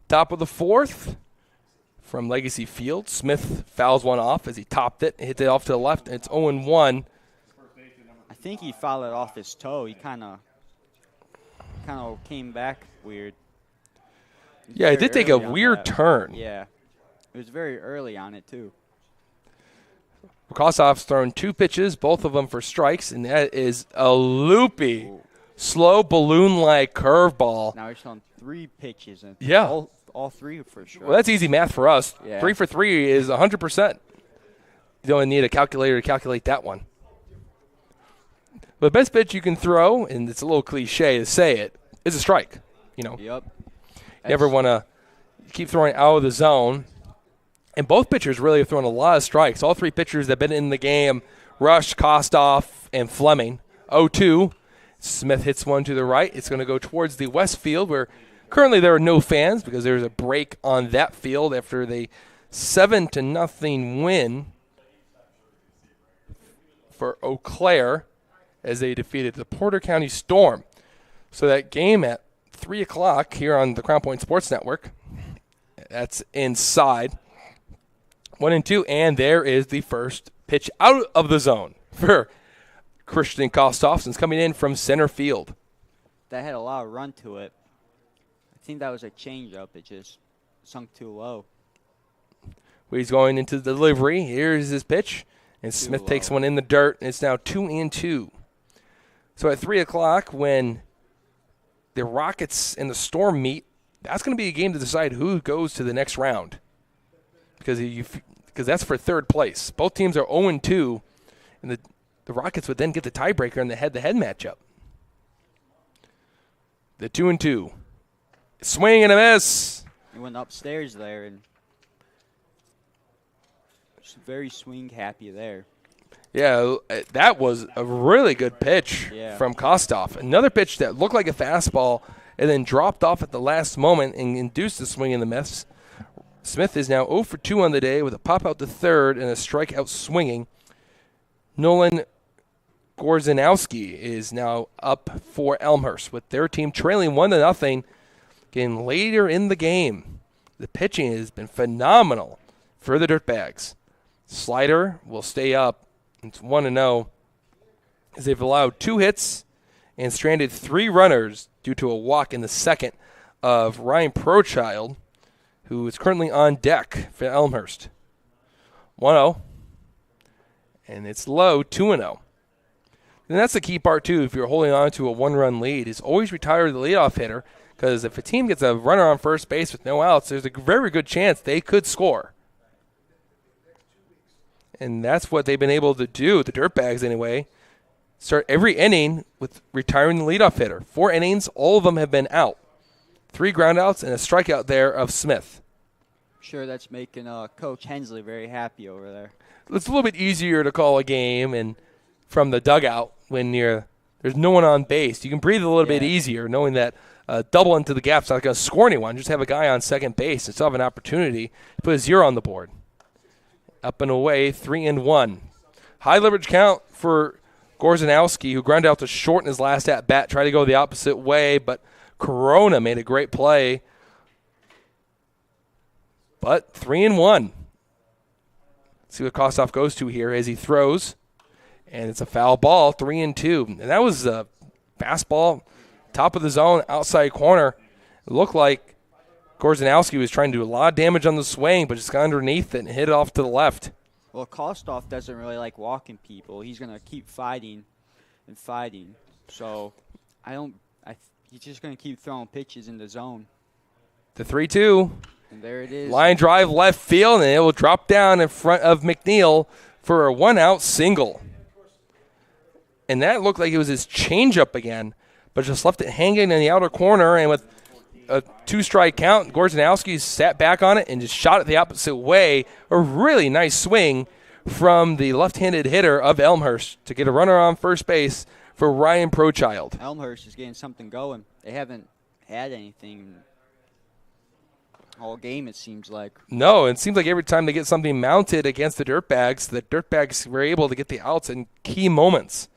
Top of the fourth from Legacy Field. Smith fouls one off as he topped it, hit it off to the left, and it's 0-1. I think he fouled it off his toe. He kind of came back weird. Yeah, it did take a weird turn. Yeah. It was very early on it, too. Kostof's thrown 2 pitches, both of them for strikes, and that is a loopy, slow balloon-like curveball. Now he's throwing 3 pitches. And Yeah. All 3 for sure. Well, that's easy math for us. Yeah. 3 for 3 is 100%. You don't need a calculator to calculate that one. But the best pitch you can throw, and it's a little cliche to say it, is a strike. You know, Yep. you never want to keep throwing out of the zone. And both pitchers really have thrown a lot of strikes. All 3 pitchers that have been in the game, Rush, Kostoff, and Fleming. 0-2. Smith hits one to the right. It's going to go towards the west field where currently there are no fans because there's a break on that field after the 7-0 win for Eau Claire as they defeated the Porter County Storm. So that game at 3 o'clock here on the Crown Point Sports Network, that's inside. 1-2, and there is the first pitch out of the zone for Christian Kostoff, since coming in from center field. That had a lot of run to it. I think that was a changeup. It just sunk too low. He's going into the delivery. Here's his pitch, and Smith takes one in the dirt, and it's now 2-2. So at 3 o'clock, when the Rockets and the Storm meet, that's going to be a game to decide who goes to the next round. Because that's for third place. Both teams are 0-2, and the Rockets would then get the tiebreaker in the head-to-head matchup. The 2-2. Swing and a miss. He went upstairs there and very swing happy there. Yeah, that was a really good pitch Yeah. from Kostoff. Another pitch that looked like a fastball and then dropped off at the last moment and induced a swing and a miss. Smith is now 0 for 2 on the day with a pop out to third and a strikeout swinging. Nolan Gorzanowski is now up for Elmhurst with their team trailing 1-0 getting later in the game. The pitching has been phenomenal for the Dirtbags. Slider will stay up. It's 1-0 as they've allowed 2 hits and stranded 3 runners due to a walk in the second of Ryan Prochild, who is currently on deck for Elmhurst. 1-0. And it's low, 2-0. And that's the key part, too, if you're holding on to a 1-run lead, is always retire the leadoff hitter, because if a team gets a runner on first base with no outs, there's a very good chance they could score. And that's what they've been able to do, the Dirtbags anyway. Start every inning with retiring the leadoff hitter. 4 innings, all of them have been out. 3 groundouts and a strikeout there of Smith. Sure, that's making Coach Hensley very happy over there. It's a little bit easier to call a game and from the dugout when there's no one on base. You can breathe a little bit easier knowing that double into the gap's not going to score anyone. Just have a guy on second base and still have an opportunity to put a 0 on the board. Up and away, 3-1. High leverage count for Gorzanowski, who grounded out to short in his last at-bat. Tried to go the opposite way, but Corona made a great play. But 3-1. See what Kostoff goes to here as he throws. And it's a foul ball, 3-2. And that was a fastball, top of the zone, outside corner. It looked like Gorzanowski was trying to do a lot of damage on the swing, but just got underneath it and hit it off to the left. Well, Kostoff doesn't really like walking people. He's going to keep fighting and fighting. So he's just going to keep throwing pitches in the zone. The 3-2. And there it is. Line drive left field, and it will drop down in front of McNeil for a 1-out single. And that looked like it was his changeup again, but just left it hanging in the outer corner, and with a 2-strike count, Gorzanowski sat back on it and just shot it the opposite way. A really nice swing from the left-handed hitter of Elmhurst to get a runner on first base for Ryan Prochild. Elmhurst is getting something going. They haven't had anything all game, it seems like. No, it seems like every time they get something mounted against the Dirtbags were able to get the outs in key moments.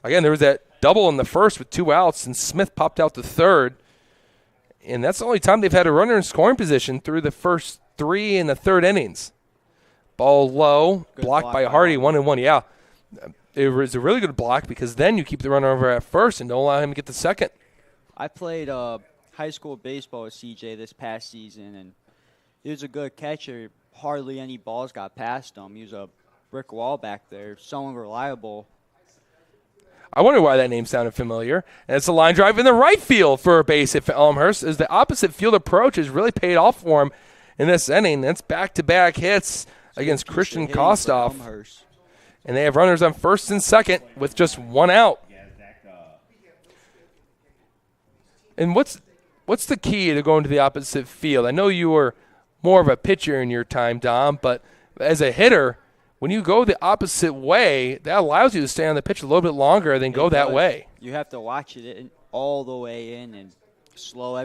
Again, there was that double in the first with 2 outs, and Smith popped out to third. And that's the only time they've had a runner in scoring position through the first 3 in the 3rd innings. Ball low, Good blocked block by by Hardy, Hardy. 1-1. Yeah, it was a really good block because then you keep the runner over at first and don't allow him to get the second. I played high school baseball with CJ this past season, and he was a good catcher. Hardly any balls got past him. He was a brick wall back there, so unreliable. I wonder why that name sounded familiar. And it's a line drive in the right field for a base hit for Elmhurst, as the opposite field approach has really paid off for him in this inning. That's back-to-back hits against Christian Decent hitting for Kostoff. Elmhurst. And they have runners on first and second with just 1 out. And what's the key to going to the opposite field? I know you were more of a pitcher in your time, Dom, but as a hitter, when you go the opposite way, that allows you to stay on the pitch a little bit longer than go that way. You have to watch it all the way in and slow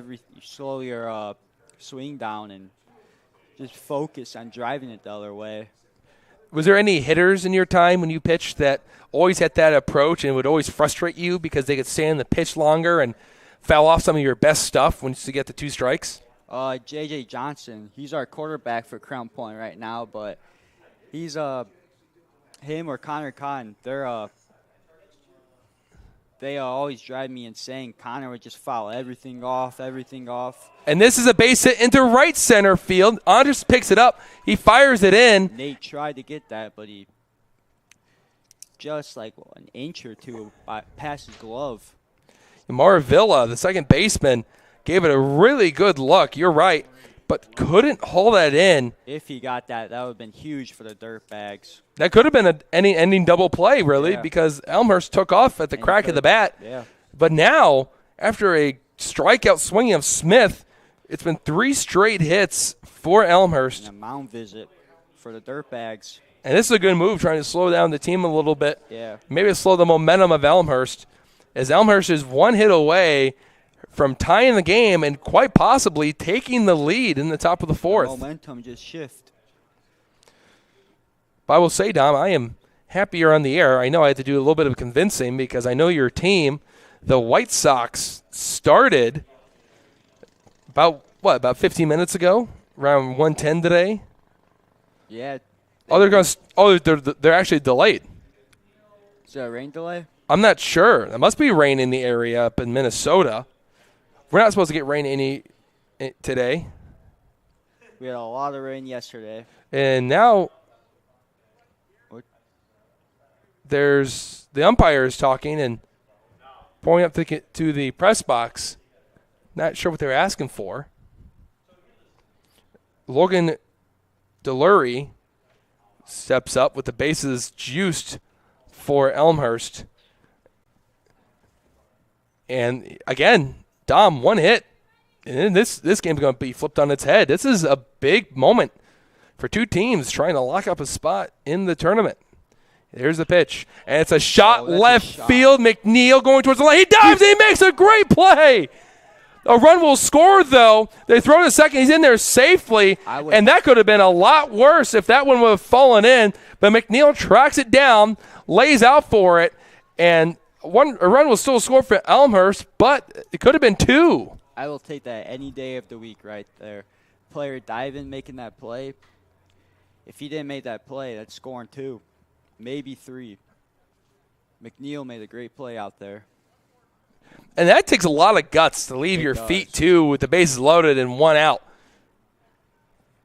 your swing down and just focus on driving it the other way. Was there any hitters in your time when you pitched that always had that approach and would always frustrate you because they could stay on the pitch longer and foul off some of your best stuff once you get the 2 strikes? J.J. Johnson, he's our quarterback for Crown Point right now, but he's him or Connor Cotton. They always drive me insane. Connor would just foul everything off. And this is a base hit into right center field. Andres picks it up. He fires it in. Nate tried to get that, but he just like an inch or two past his glove. Maravilla, the second baseman, gave it a really good look. You're right, but couldn't hold that in. If he got that, that would have been huge for the Dirtbags. That could have been an ending double play, really, Yeah. because Elmhurst took off at the crack of the bat. Yeah. But now, after a strikeout swinging of Smith, it's been 3 straight hits for Elmhurst. And a mound visit for the Dirtbags. And this is a good move, trying to slow down the team a little bit. Yeah. Maybe slow the momentum of Elmhurst, as Elmhurst is 1 hit away from tying the game and quite possibly taking the lead in the top of the 4th. Momentum just shift. But I will say, Dom, I am happy you're on the air. I know I had to do a little bit of convincing because I know your team, the White Sox, started about 15 minutes ago, around 1:10 today. Yeah. They're actually delayed. Is there a rain delay? I'm not sure. There must be rain in the area up in Minnesota. We're not supposed to get rain today. We had a lot of rain yesterday. And now What? there's the umpires talking and pointing up to the press box. Not sure what they're asking for. Logan Delury steps up with the bases juiced for Elmhurst. And again, Dom, 1 hit. And then this game's going to be flipped on its head. This is a big moment for 2 teams trying to lock up a spot in the tournament. Here's the pitch. And it's a shot left field. McNeil going towards the line. He dives and he makes a great play. A run will score, though. They throw to second. He's in there safely. And that could have been a lot worse if that one would have fallen in. But McNeil tracks it down, lays out for it, and a run will still score for Elmhurst, but it could have been 2. I will take that any day of the week right there. Player diving, making that play. If he didn't make that play, that's scoring 2, maybe 3. McNeil made a great play out there. And that takes a lot of guts to leave your feet, too, with the bases loaded and 1 out.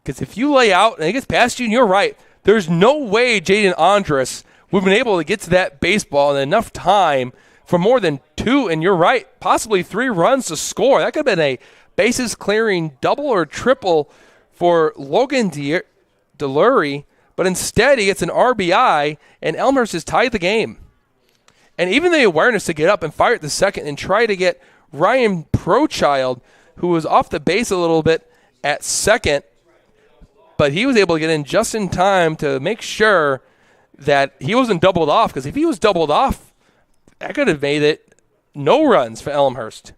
Because if you lay out and it gets past you and you're right, there's no way Jaden Andres would have been able to get to that baseball in enough time for more than 2, and you're right, possibly 3 runs to score. That could have been a bases-clearing double or triple for Logan Delury, but instead he gets an RBI, and Elmhurst has tied the game. And even the awareness to get up and fire at the second and try to get Ryan Prochild, who was off the base a little bit at second, but he was able to get in just in time to make sure that he wasn't doubled off, because if he was doubled off, that could have made it no runs for Elmhurst.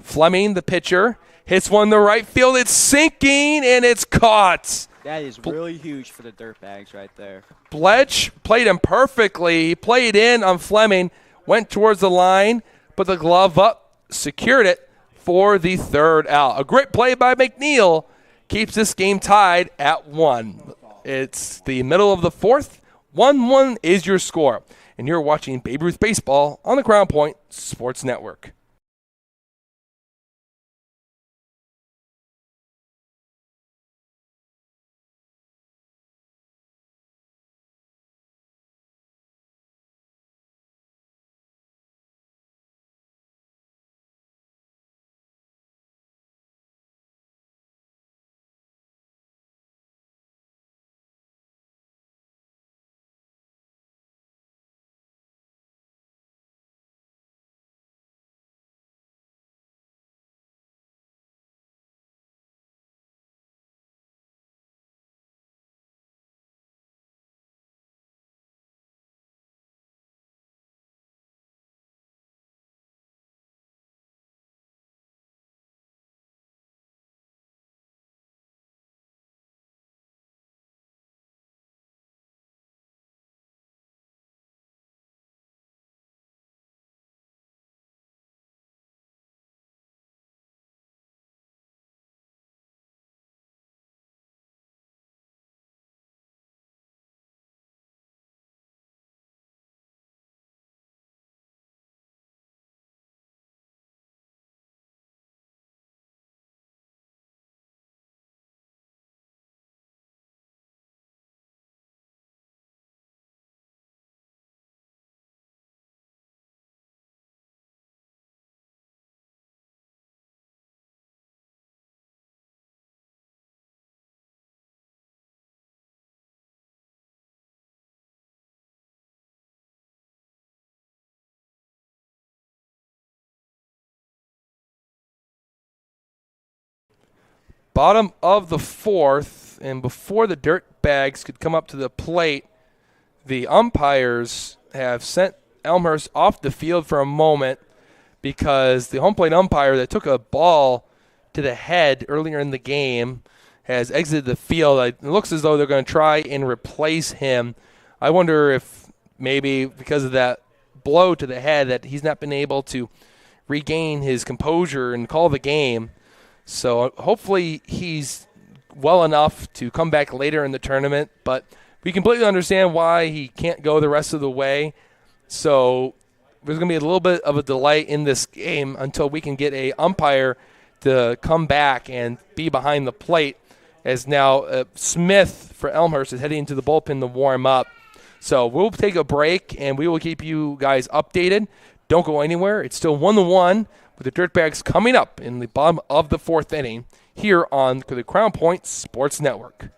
Fleming, the pitcher, hits one to right field. It's sinking, and it's caught. That is really huge for the Dirtbags right there. Bletch played him perfectly. He played in on Fleming, went towards the line, put the glove up, secured it. for the third out. A great play by McNeil keeps this game tied at 1. It's the middle of the fourth. 1-1 is your score. And you're watching Babe Ruth Baseball on the Crown Point Sports Network. Bottom of the fourth, and before the Dirtbags could come up to the plate, the umpires have sent Elmhurst off the field for a moment because the home plate umpire that took a ball to the head earlier in the game has exited the field. It looks as though they're going to try and replace him. I wonder if maybe because of that blow to the head that he's not been able to regain his composure and call the game. So hopefully he's well enough to come back later in the tournament, but we completely understand why he can't go the rest of the way. So there's going to be a little bit of a delay in this game until we can get a umpire to come back and be behind the plate, as now Smith for Elmhurst is heading into the bullpen to warm up. So we'll take a break, and we will keep you guys updated. Don't go anywhere. It's still 1-1 with the Dirtbags coming up in the bottom of the fourth inning here on the Crown Point Sports Network.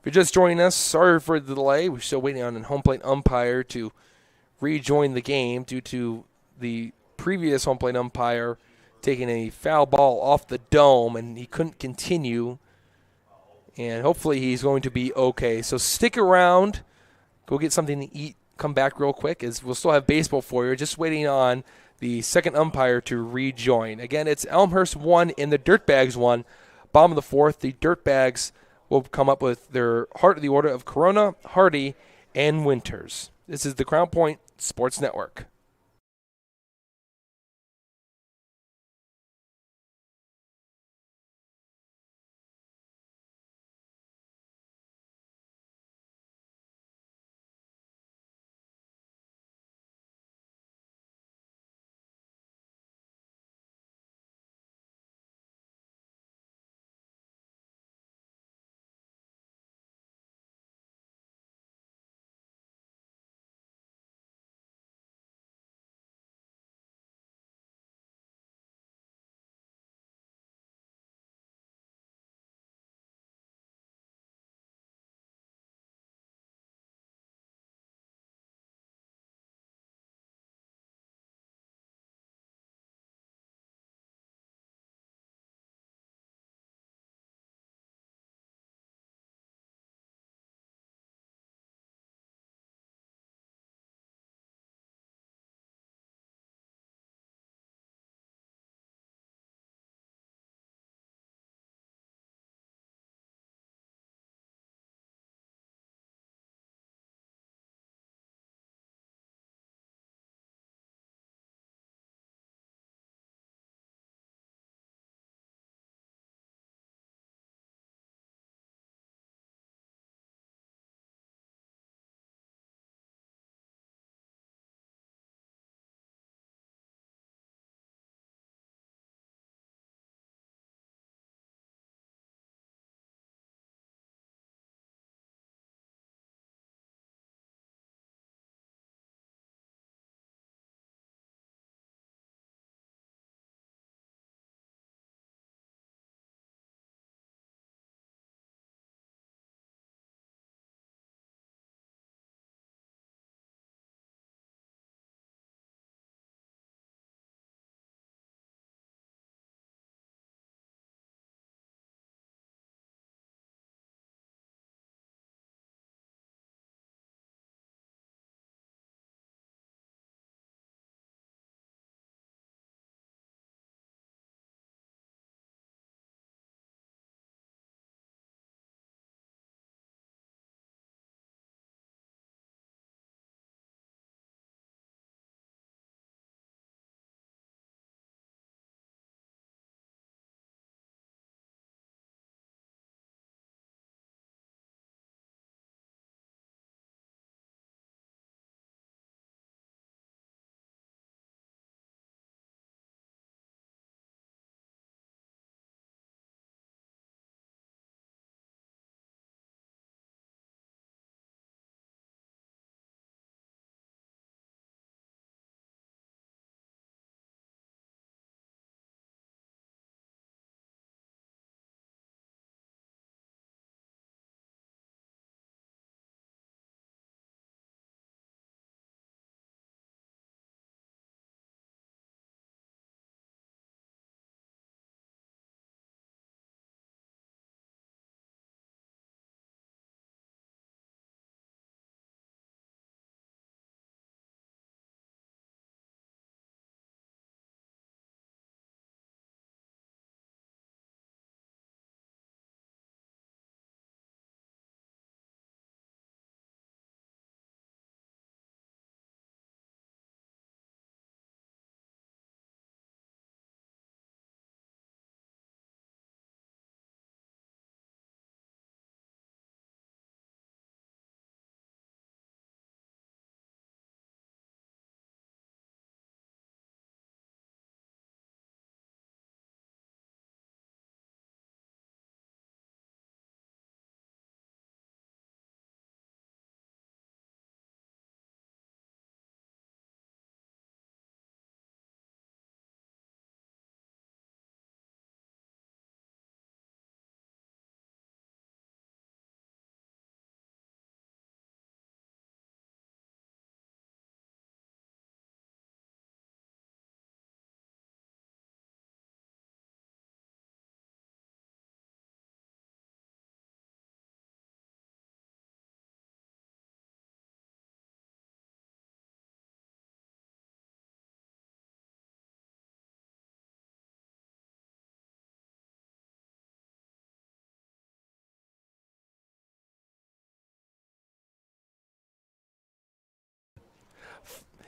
If you're just joining us, sorry for the delay. We're still waiting on a home plate umpire to rejoin the game due to the previous home plate umpire taking a foul ball off the dome, and he couldn't continue. And hopefully he's going to be okay. So stick around. Go get something to eat. Come back real quick, as we'll still have baseball for you. Just waiting on the second umpire to rejoin. Again, it's Elmhurst 1 and the Dirtbags 1. Bottom of the fourth, the Dirtbags will come up with their heart of the order of Corona, Hardy, and Winters. This is the Crown Point Sports Network.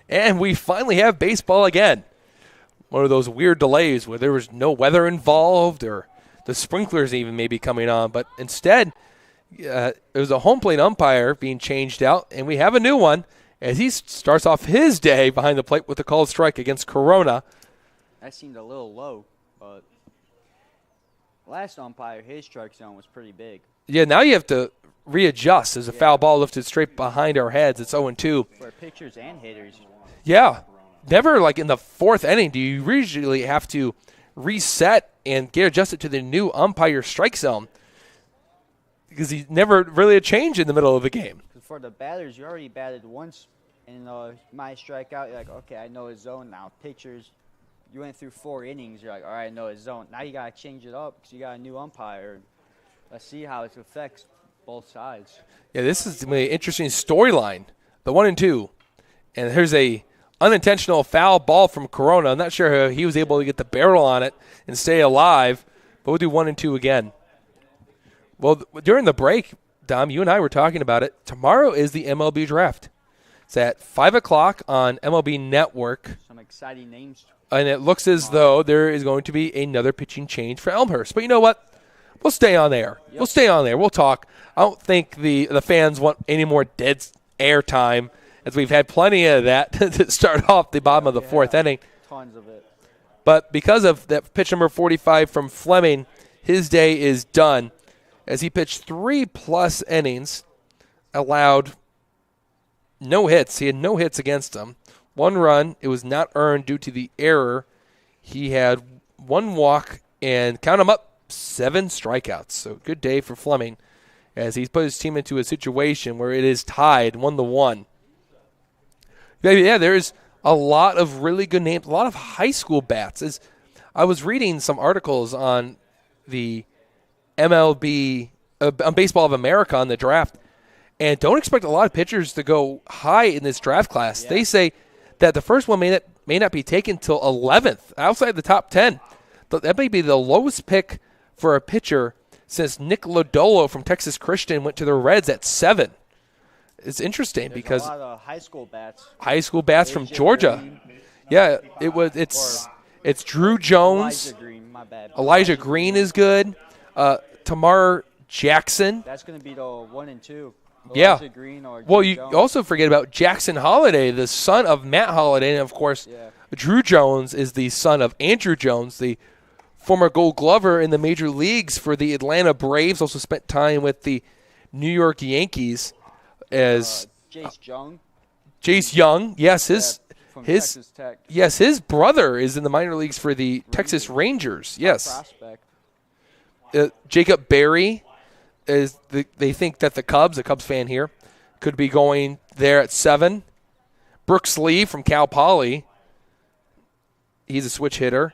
And we finally have baseball again. One of those weird delays where there was no weather involved or the sprinklers even maybe coming on. But instead, there was a home plate umpire being changed out, and we have a new one as he starts off his day behind the plate with a called strike against Corona. That seemed a little low, but last umpire, his strike zone was pretty big. Yeah, now you have to readjust as a foul ball lifted straight behind our heads. It's 0-2. For pitchers and hitters. Yeah. Never like in the fourth inning do you usually have to reset and get adjusted to the new umpire strike zone because he never really a change in the middle of the game. For the batters, you already batted once and my strikeout, you're like, okay, I know his zone now. Pitchers, you went through 4 innings, you're like, all right, I know his zone. Now you got to change it up because you got a new umpire. Let's see how it affects both sides. Yeah, this is an interesting storyline. The 1-2. And here's a unintentional foul ball from Corona. I'm not sure how he was able to get the barrel on it and stay alive, but we'll do 1-2 again. Well, during the break, Dom, you and I were talking about it. Tomorrow is the MLB draft. It's at 5 o'clock on MLB Network. Some exciting names. And it looks as though there is going to be another pitching change for Elmhurst. But you know what? We'll stay on there. Yep. We'll stay on there. We'll talk. I don't think the fans want any more dead air time, as we've had plenty of that to start off the bottom of the fourth inning. Tons of it. But because of that pitch number 45 from Fleming, his day is done as he pitched 3+ innings, allowed no hits. He had no hits against him. 1 run. It was not earned due to the error. He had 1 walk and, count them up, 7 strikeouts. So good day for Fleming as he's put his team into a situation where it is tied 1-1. Yeah, there's a lot of really good names, a lot of high school bats. As I was reading some articles on the MLB, on Baseball of America on the draft, and don't expect a lot of pitchers to go high in this draft class. Yeah. They say that the first one may not be taken till 11th, outside the top 10. That may be the lowest pick for a pitcher since Nick Lodolo from Texas Christian went to the Reds at 7. It's interesting because a lot of high school bats. High school bats from Georgia. Green. Yeah, it's Drew Jones. Elijah Green, my bad. Elijah Green is good. Tamar Jackson. That's going to be the 1 and 2. Elijah Green or well, Drew you Jones. also forget about Jackson Holliday, the son of Matt Holliday, and of course, Drew Jones is the son of Andrew Jones, the former Gold Glover in the major leagues for the Atlanta Braves. Also spent time with the New York Yankees. As Jace Young, yes, his Texas Tech. Yes, his brother is in the minor leagues for the Texas Rangers. Yes, Jacob Berry is. They think that the Cubs, a Cubs fan here, could be going there at 7. Brooks Lee from Cal Poly. He's a switch hitter.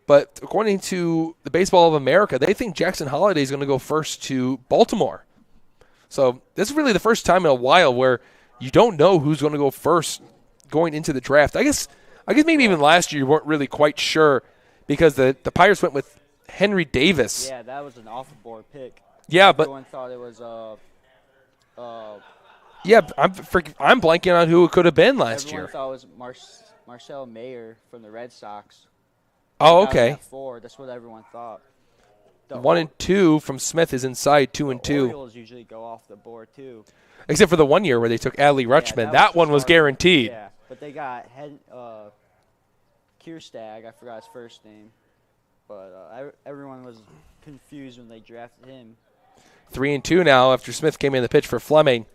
But according to the Baseball of America, they think Jackson Holliday is going to go first to Baltimore. So this is really the first time in a while where you don't know who's going to go first going into the draft. I guess maybe even last year you weren't really quite sure because the Pirates went with Henry Davis. Yeah, that was an off-the-board pick. Yeah, Everyone thought it was yeah, I'm blanking on who it could have been last year. Everyone thought it was Marcel Mayer from the Red Sox. Oh, okay. 4. That's what everyone thought. 1 and 2 from Smith is inside 2 and 2. Orioles usually go off the board too. Except for the 1 year where they took Adley Rutschman. That one was guaranteed. Yeah, but they got Kierstad. I forgot his first name. But everyone was confused when they drafted him. 3 and 2 now after Smith came in the pitch for Fleming.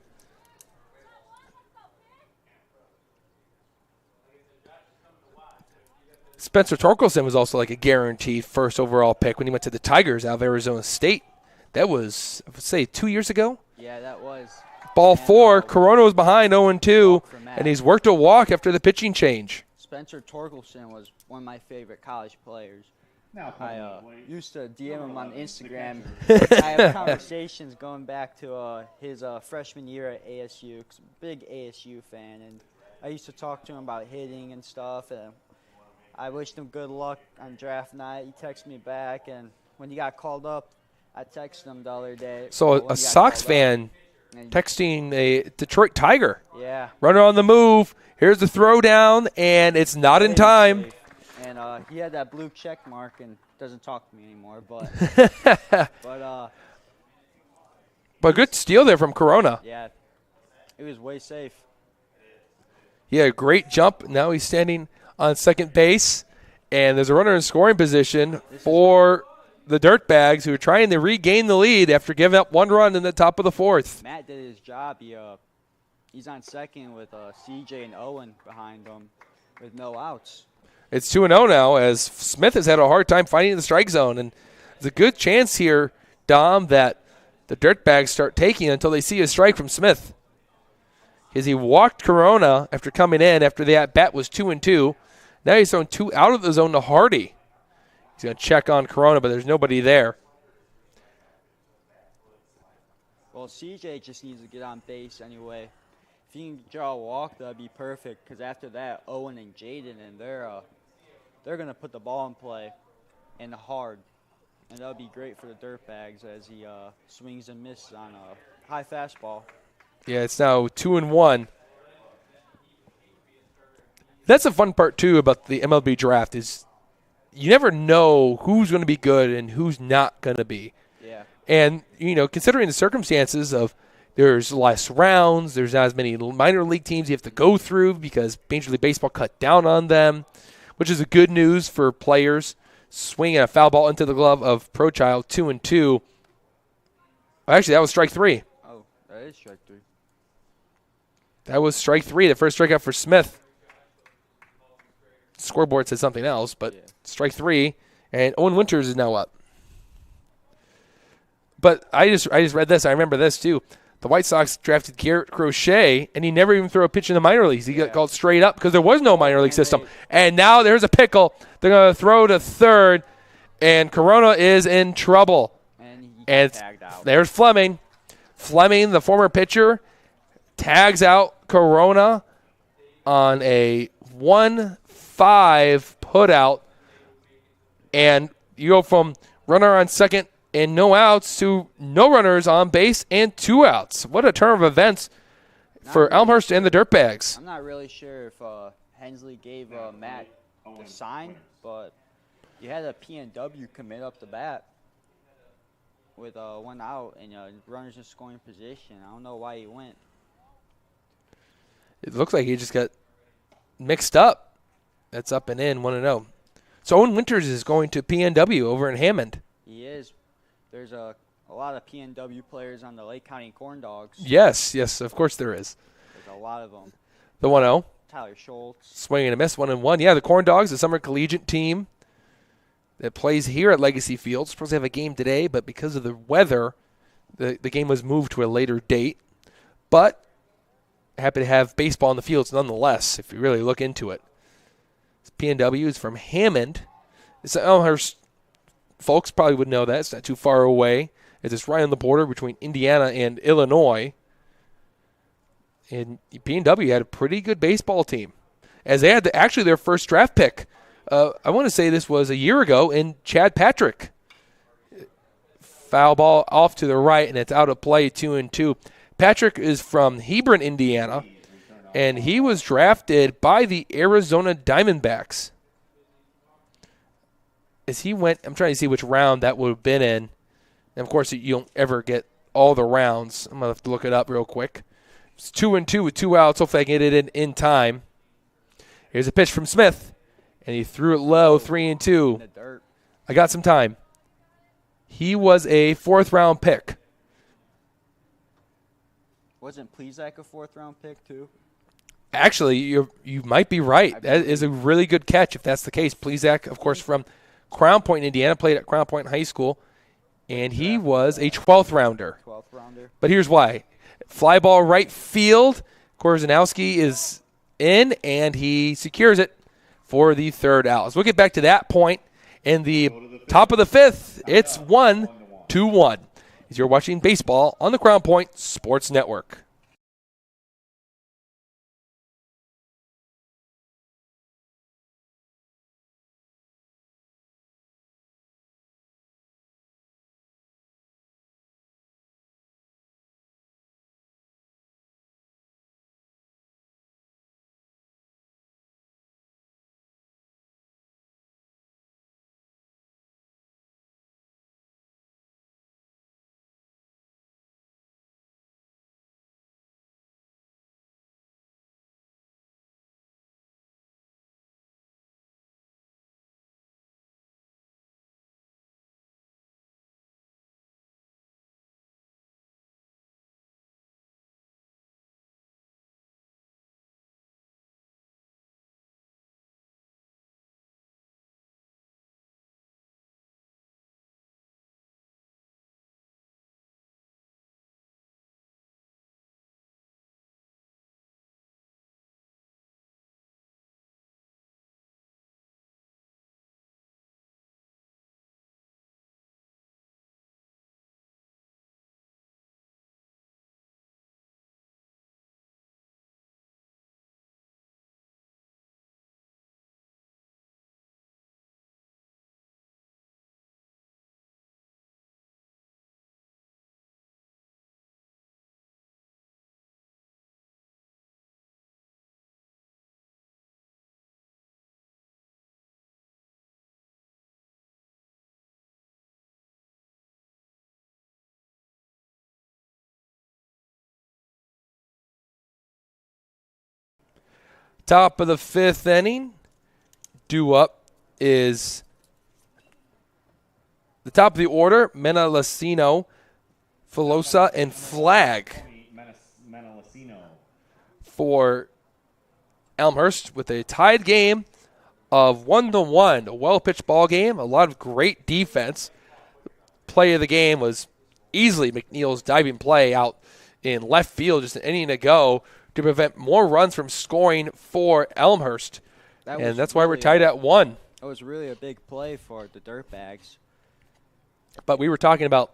Spencer Torkelson was also like a guaranteed first overall pick when he went to the Tigers out of Arizona State. That was, I would say, 2 years ago. Yeah, that was. Ball 4. Corona was behind 0-2, and he's worked a walk after the pitching change. Spencer Torkelson was one of my favorite college players. I used to DM him on Instagram. I have conversations going back to his freshman year at ASU. 'Cause I'm a big ASU fan, and I used to talk to him about hitting and stuff. And I wished him good luck on draft night. He texted me back, and when he got called up, I texted him the other day. So a Sox fan And texting a Detroit Tiger. yeah. Runner on the move. Here's the throw down, and it's not in Way time. safe. And he had that blue check mark and doesn't talk to me anymore. But But good steal there from Corona. yeah, it was way safe. Yeah, great jump. Now he's standing on second base, and there's a runner in scoring position for the Dirtbags, who are trying to regain the lead after giving up one run in the top of the fourth. Matt did his job. He's on second with CJ and Owen behind him with no outs. It's 2-0 now, as Smith has had a hard time finding the strike zone, and there's a good chance here, Dom, that the Dirtbags start taking until they see a strike from Smith. Because he walked Corona after coming in after the at-bat was 2-2. Now he's thrown 2 out of the zone to Hardy. He's going to check on Corona, but there's nobody there. Well, CJ just needs to get on base anyway. If he can draw a walk, that'd be perfect. Because after that, Owen and Jaden, and they're gonna put the ball in play, and hard, and that'll be great for the Dirtbags as he swings and misses on a high fastball. Yeah, it's now 2-1. That's the fun part, too, about the MLB draft is you never know who's going to be good and who's not going to be. Yeah. And, considering the circumstances of there's less rounds, there's not as many minor league teams you have to go through because Major League Baseball cut down on them, which is a good news for players. Swinging a foul ball into the glove of Prochild, 2-2. Actually, that was strike 3. Oh, that is strike 3. That was strike 3, the first strikeout for Smith. Scoreboard said something else, but strike 3, and Owen Winters is now up. But I just read this. I remember this, too. The White Sox drafted Garrett Crochet, and he never even threw a pitch in the minor leagues. He got called straight up because there was no minor league system. And now there's a pickle. They're going to throw to third, and Corona is in trouble. And he And tagged out. there's Fleming. Fleming, the former pitcher, tags out Corona on a 1-5 putout. And you go from runner on second and no outs to no runners on base and 2 outs. What a turn of events for Elmhurst and the Dirtbags. I'm not really sure if Hensley gave Matt the sign, but you had a PNW commit up the bat with 1 out and runners in scoring position. I don't know why he went. It looks like he just got mixed up. That's up and in, 1-0. So Owen Winters is going to PNW over in Hammond. He is. There's a lot of PNW players on the Lake County Corn Dogs. Yes, of course there is. There's a lot of them. The 1-0. Tyler Schultz. Swing and a miss, 1-1. Yeah, the Corn Dogs, the summer collegiate team that plays here at Legacy Field. Supposed to have a game today, but because of the weather, the game was moved to a later date. But happy to have baseball in the fields nonetheless, if you really look into it. PNW is from Hammond. It's Elmhurst. Folks probably would know that. It's not too far away. It's right on the border between Indiana and Illinois. And PNW had a pretty good baseball team, as they had actually their first draft pick. I want to say this was a year ago in Chad Patrick. Foul ball off to the right, and it's out of play, 2-2. Patrick is from Hebron, Indiana, and he was drafted by the Arizona Diamondbacks. As he went, I'm trying to see which round that would have been in. And, of course, you don't ever get all the rounds. I'm going to have to look it up real quick. It's 2-2 with 2 outs. Hopefully I can get it in time. Here's a pitch from Smith, and he threw it low, 3-2. In the dirt. I got some time. He was a 4th-round pick. Wasn't Plezak a 4th-round pick, too? Actually, you might be right. That is a really good catch if that's the case. Plezak, of course, from Crown Point, Indiana, played at Crown Point High School, and he was a 12th rounder. 12th rounder. But here's why. Fly ball right field. Korzanowski is in, and he secures it for the 3rd out. So we'll get back to that point. In the top of the 5th, it's 1-1. As you're watching baseball on the Crown Point Sports Network. Top of the 5th inning. Due up is the top of the order, Menalacino, Filosa, and Flag Menalacino. for Elmhurst with a tied game of 1-1. A well-pitched ball game, a lot of great defense. Play of the game was easily McNeil's diving play out in left field just an inning ago to prevent more runs from scoring for Elmhurst. And that's why we're tied at 1. That was really a big play for the Dirtbags. But we were talking about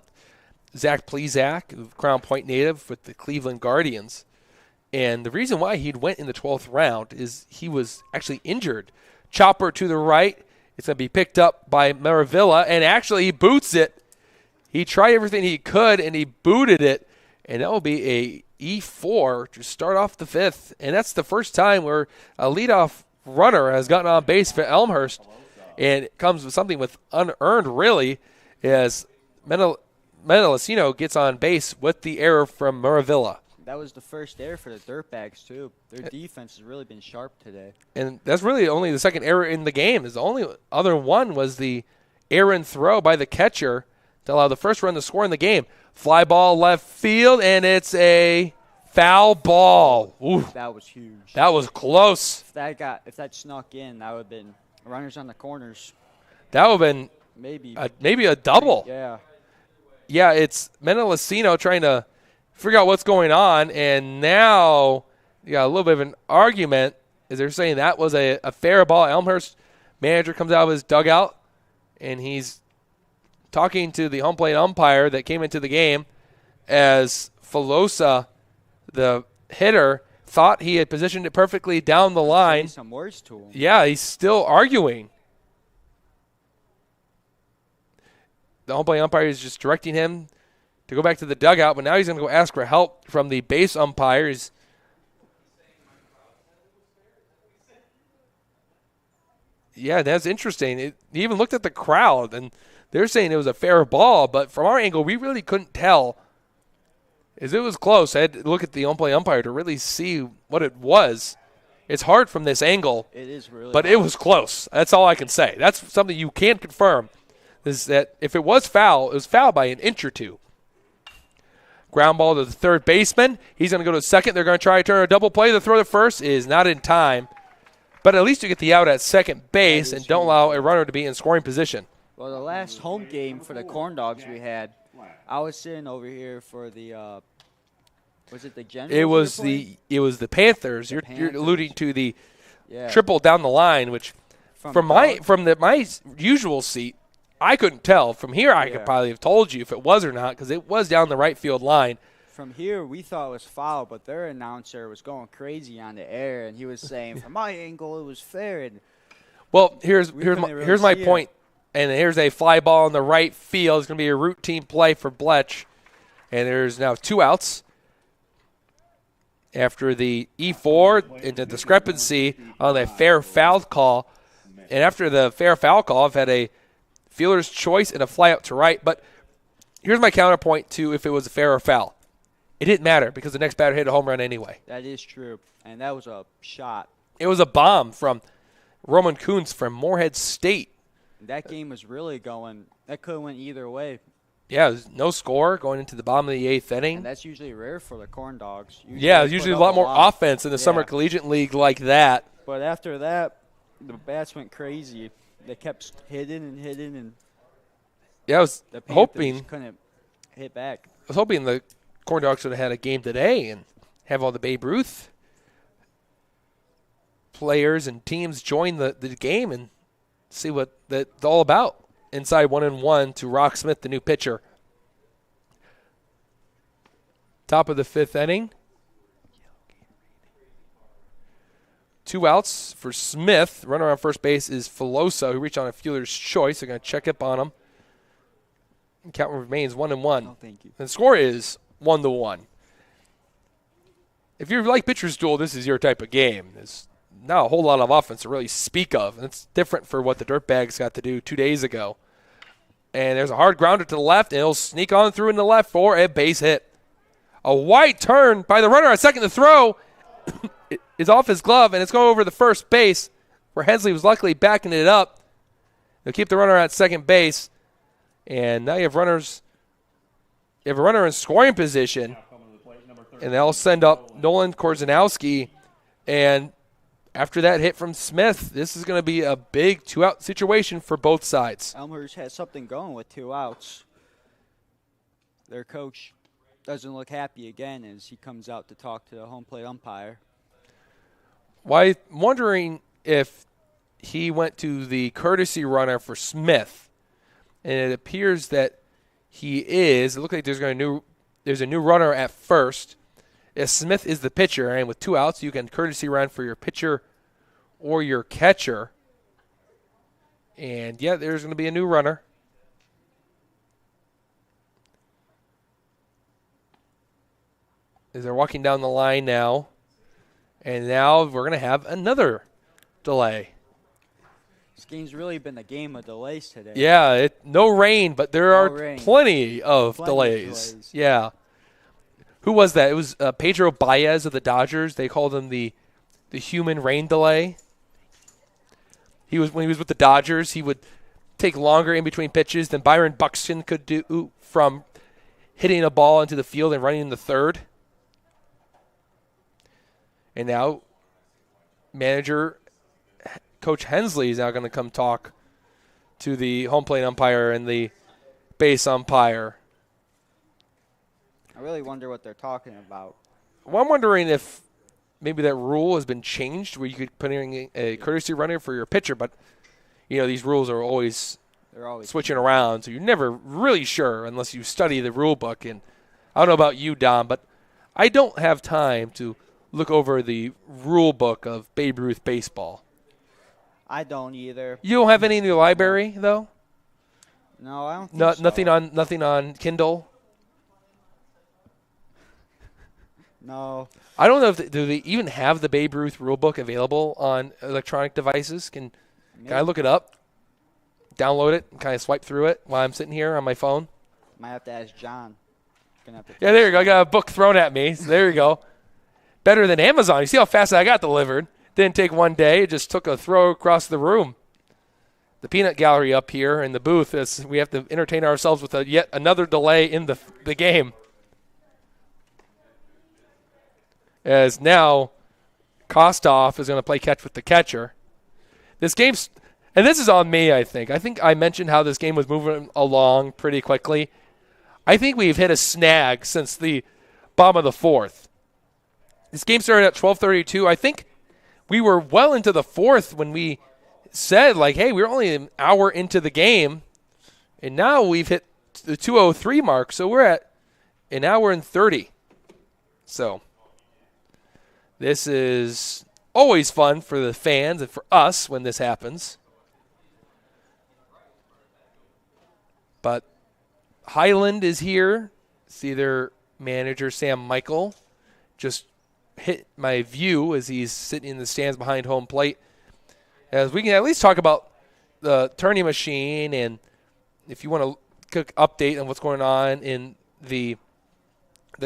Zach Plezak, Crown Point native with the Cleveland Guardians. And the reason why he'd went in the 12th round is he was actually injured. Chopper to the right. It's going to be picked up by Maravilla, and actually he boots it. He tried everything he could, and he booted it. And that will be a E4 to start off the 5th. And that's the first time where a leadoff runner has gotten on base for Elmhurst. And it comes with something with unearned, really, as Menalacino gets on base with the error from Maravilla. That was the first error for the Dirtbags, too. Their defense has really been sharp today. And that's really only the second error in the game. The only other one was the errant throw by the catcher to allow the first run to score in the game. Fly ball left field, and it's a foul ball. Ooh, That was huge. that was close. If that snuck in, that would have been runners on the corners. That would have been Maybe a double. Yeah. Yeah, it's Menalacino trying to figure out what's going on, and now you got a little bit of an argument as they're saying that was a fair ball. Elmhurst manager comes out of his dugout, and he's talking to the home plate umpire that came into the game as Filosa, the hitter, thought he had positioned it perfectly down the line. Say some words to him. Yeah, he's still arguing. The home plate umpire is just directing him to go back to the dugout, but now he's going to go ask for help from the base umpires. Yeah, that's interesting. He even looked at the crowd, and they're saying it was a fair ball, but from our angle, we really couldn't tell. As it was close, I had to look at the home plate umpire to really see what it was. It's hard from this angle. It is really But hard. it was close. That's all I can say. That's something you can confirm, is that if it was foul, it was foul by an inch or two. Ground ball to the third baseman. He's going to go to second. They're going to try to turn a double play. The throw to first is not in time. But at least you get the out at second base and don't allow a runner to be in scoring position. Well, the last home game for the Corn Dogs we had, I was sitting over here for the was it the Generals? It was the Panthers. You're Panthers. alluding to the Yeah. triple down the line, which from my usual seat, I couldn't tell. From here, I could probably have told you if it was or not because it was down the right field line. From here, we thought it was foul, but their announcer was going crazy on the air, and he was saying, from my angle, it was fair. And Well, here's couldn't my really here's my see it. point. And here's a fly ball in the right field. It's going to be a routine play for Bletch. And there's now 2 outs after the E4 into discrepancy on a fair foul call. And after the fair foul call, I've had a fielder's choice and a fly out to right. But here's my counterpoint to if it was a fair or foul. It didn't matter because the next batter hit a home run anyway. that is true, and that was a shot. It was a bomb from Roman Kuntz from Morehead State. That game was really going – that could have went either way, Yeah, it was no score going into the bottom of the 8th inning. and that's usually rare for the Corn Dogs. Yeah, they put usually a up lot more offense in the Summer Yeah. Collegiate League like that. But after that, the bats went crazy. They kept hitting, and Yeah, I was the Panthers hoping couldn't hit back. the Corn Dogs would have had a game today and have all the Babe Ruth players and teams join the game and see what that's all about. Inside 1-1 to Rock Smith, the new pitcher. Top of the 5th inning. 2 outs for Smith. Runner on first base is Filosa, who reached on a fielder's choice. They're going to check up on him. Count remains 1-1. Oh, thank you. The score is 1-1. If you like pitcher's duel, this is your type of game. There's not a whole lot of offense to really speak of. And it's different for what the Dirtbags got to do 2 days ago. And there's a hard grounder to the left, and he'll sneak on through in the left for a base hit. A wide turn by the runner at second to throw. is off his glove, and it's going over the first base, where Hensley was luckily backing it up. They'll keep the runner at second base, and now you have runners. You have a runner in scoring position, and they'll send up Nolan Korzanowski, and after that hit from Smith, this is going to be a big two-out situation for both sides. Elmhurst has something going with 2 outs. Their coach doesn't look happy again as he comes out to talk to the home plate umpire. Well, I'm wondering if he went to the courtesy runner for Smith, and it appears that he is. It looks like there's a new runner at first. If Smith is the pitcher, and with 2 outs, you can courtesy run for your pitcher or your catcher. And, yeah, there's going to be a new runner. As they're walking down the line now. And now we're going to have another delay. This game's really been a game of delays today. Yeah, no rain, but there are plenty of delays. Yeah. Who was that? It was Pedro Baez of the Dodgers. They called him the human rain delay. When he was with the Dodgers, he would take longer in between pitches than Byron Buxton could do from hitting a ball into the field and running in the third. And now Coach Hensley is now going to come talk to the home plate umpire and the base umpire. I really wonder what they're talking about. Well, I'm wondering if maybe that rule has been changed where you could put in a courtesy runner for your pitcher, but these rules are always switching around, so you're never really sure unless you study the rule book. And I don't know about you, Dom, but I don't have time to look over the rule book of Babe Ruth baseball. I don't either. You don't have any in your library, though? No, I don't think so. Nothing on Kindle? No. I don't know do they even have the Babe Ruth rule book available on electronic devices? Can I look it up? Download it and kind of swipe through it while I'm sitting here on my phone? Might have to ask John. Yeah, there you go. I got a book thrown at me. So there you go. Better than Amazon. You see how fast I got delivered. Didn't take one day. It just took a throw across the room. The peanut gallery up here in the booth, we have to entertain ourselves with yet another delay in the game. As now Kostoff is going to play catch with the catcher. This game's, and this is on me, I think. I think I mentioned how this game was moving along pretty quickly. I think we've hit a snag since the bottom of the fourth. This game started at 12:32. I think we were well into the fourth when we said, hey, we're only an hour into the game, and now we've hit the 2:03 mark, so we're at an hour and 30. So this is always fun for the fans and for us when this happens. But Highland is here. See their manager, Sam Michael, just hit my view as he's sitting in the stands behind home plate. As we can at least talk about the tourney machine, and if you want a quick update on what's going on in the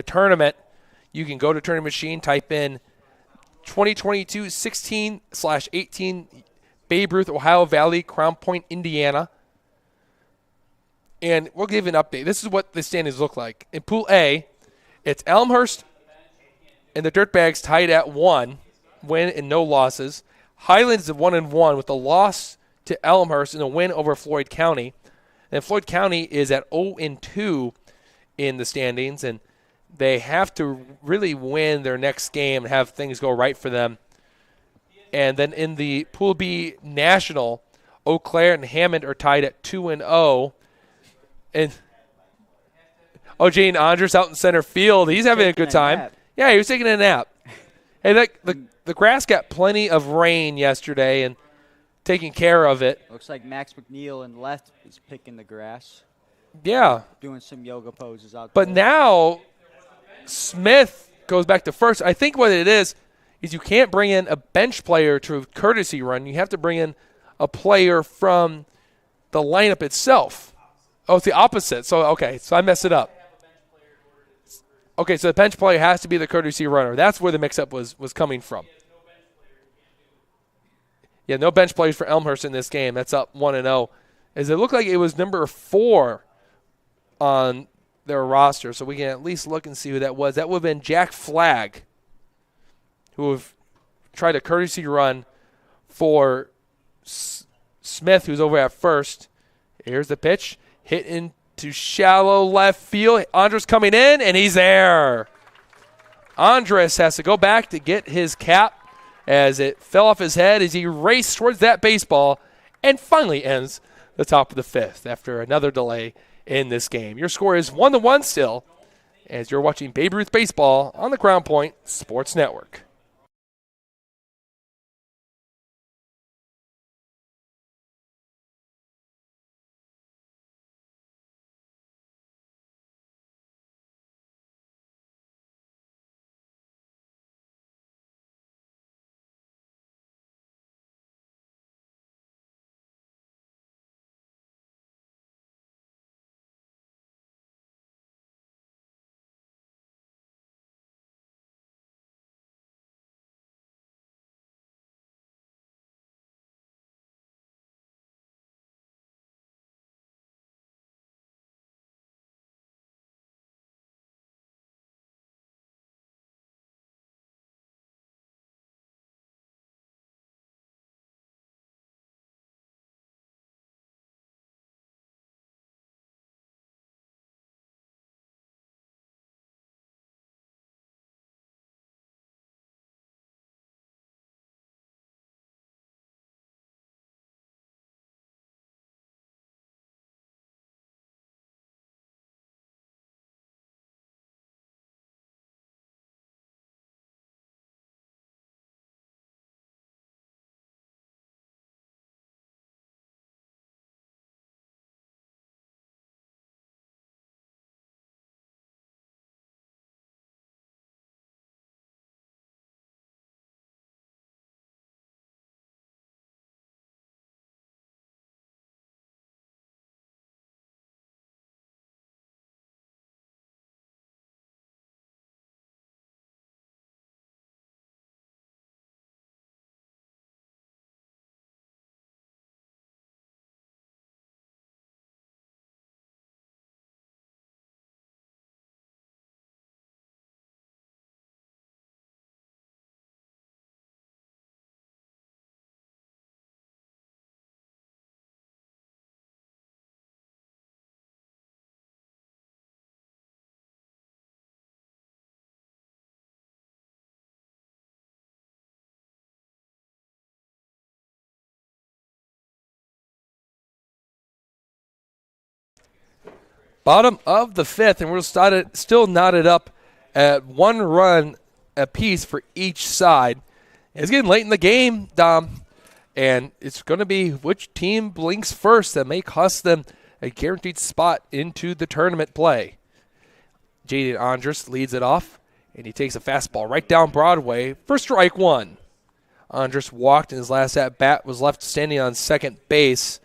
tournament, you can go to tourney machine, type in 2022 16/18 Babe Ruth, Ohio Valley, Crown Point, Indiana. And we'll give you an update. This is what the standings look like. In Pool A, it's Elmhurst and the Dirtbags tied at 1, win and no losses. Highlands at 1-1 with a loss to Elmhurst and a win over Floyd County. And Floyd County is at 0-2 in the standings, and they have to really win their next game and have things go right for them. And then in the Pool B National, Eau Claire and Hammond are tied at 2-0. And Jane Andres out in center field, he's having a good time. Yeah, he was taking a nap. Hey, the grass got plenty of rain yesterday and taking care of it. Looks like Max McNeil in left is picking the grass. Yeah. Doing some yoga poses out there. But now Smith goes back to first. I think what it is you can't bring in a bench player to a courtesy run. You have to bring in a player from the lineup itself. Oh, it's the opposite. So I messed it up. Okay, so the bench player has to be the courtesy runner. That's where the mix-up was coming from. Yeah, no bench players for Elmhurst in this game. That's up 1-0. As it looked like it was number 4 on their roster, so we can at least look and see who that was. That would have been Jack Flagg, who have tried a courtesy run for Smith, who's over at first. Here's the pitch. Hit into shallow left field. Andres coming in, and he's there. Andres has to go back to get his cap as it fell off his head as he raced towards that baseball and finally ends the top of the 5th after another delay in this game. Your score is 1-1 still as you're watching Babe Ruth Baseball on the Crown Point Sports Network. Bottom of the 5th, and we're still knotted up at 1 run apiece for each side. It's getting late in the game, Dom, and it's going to be which team blinks first that may cost them a guaranteed spot into the tournament play. Jaden Andres leads it off, and he takes a fastball right down Broadway for strike 1. Andres walked, and his last at-bat was left standing on second base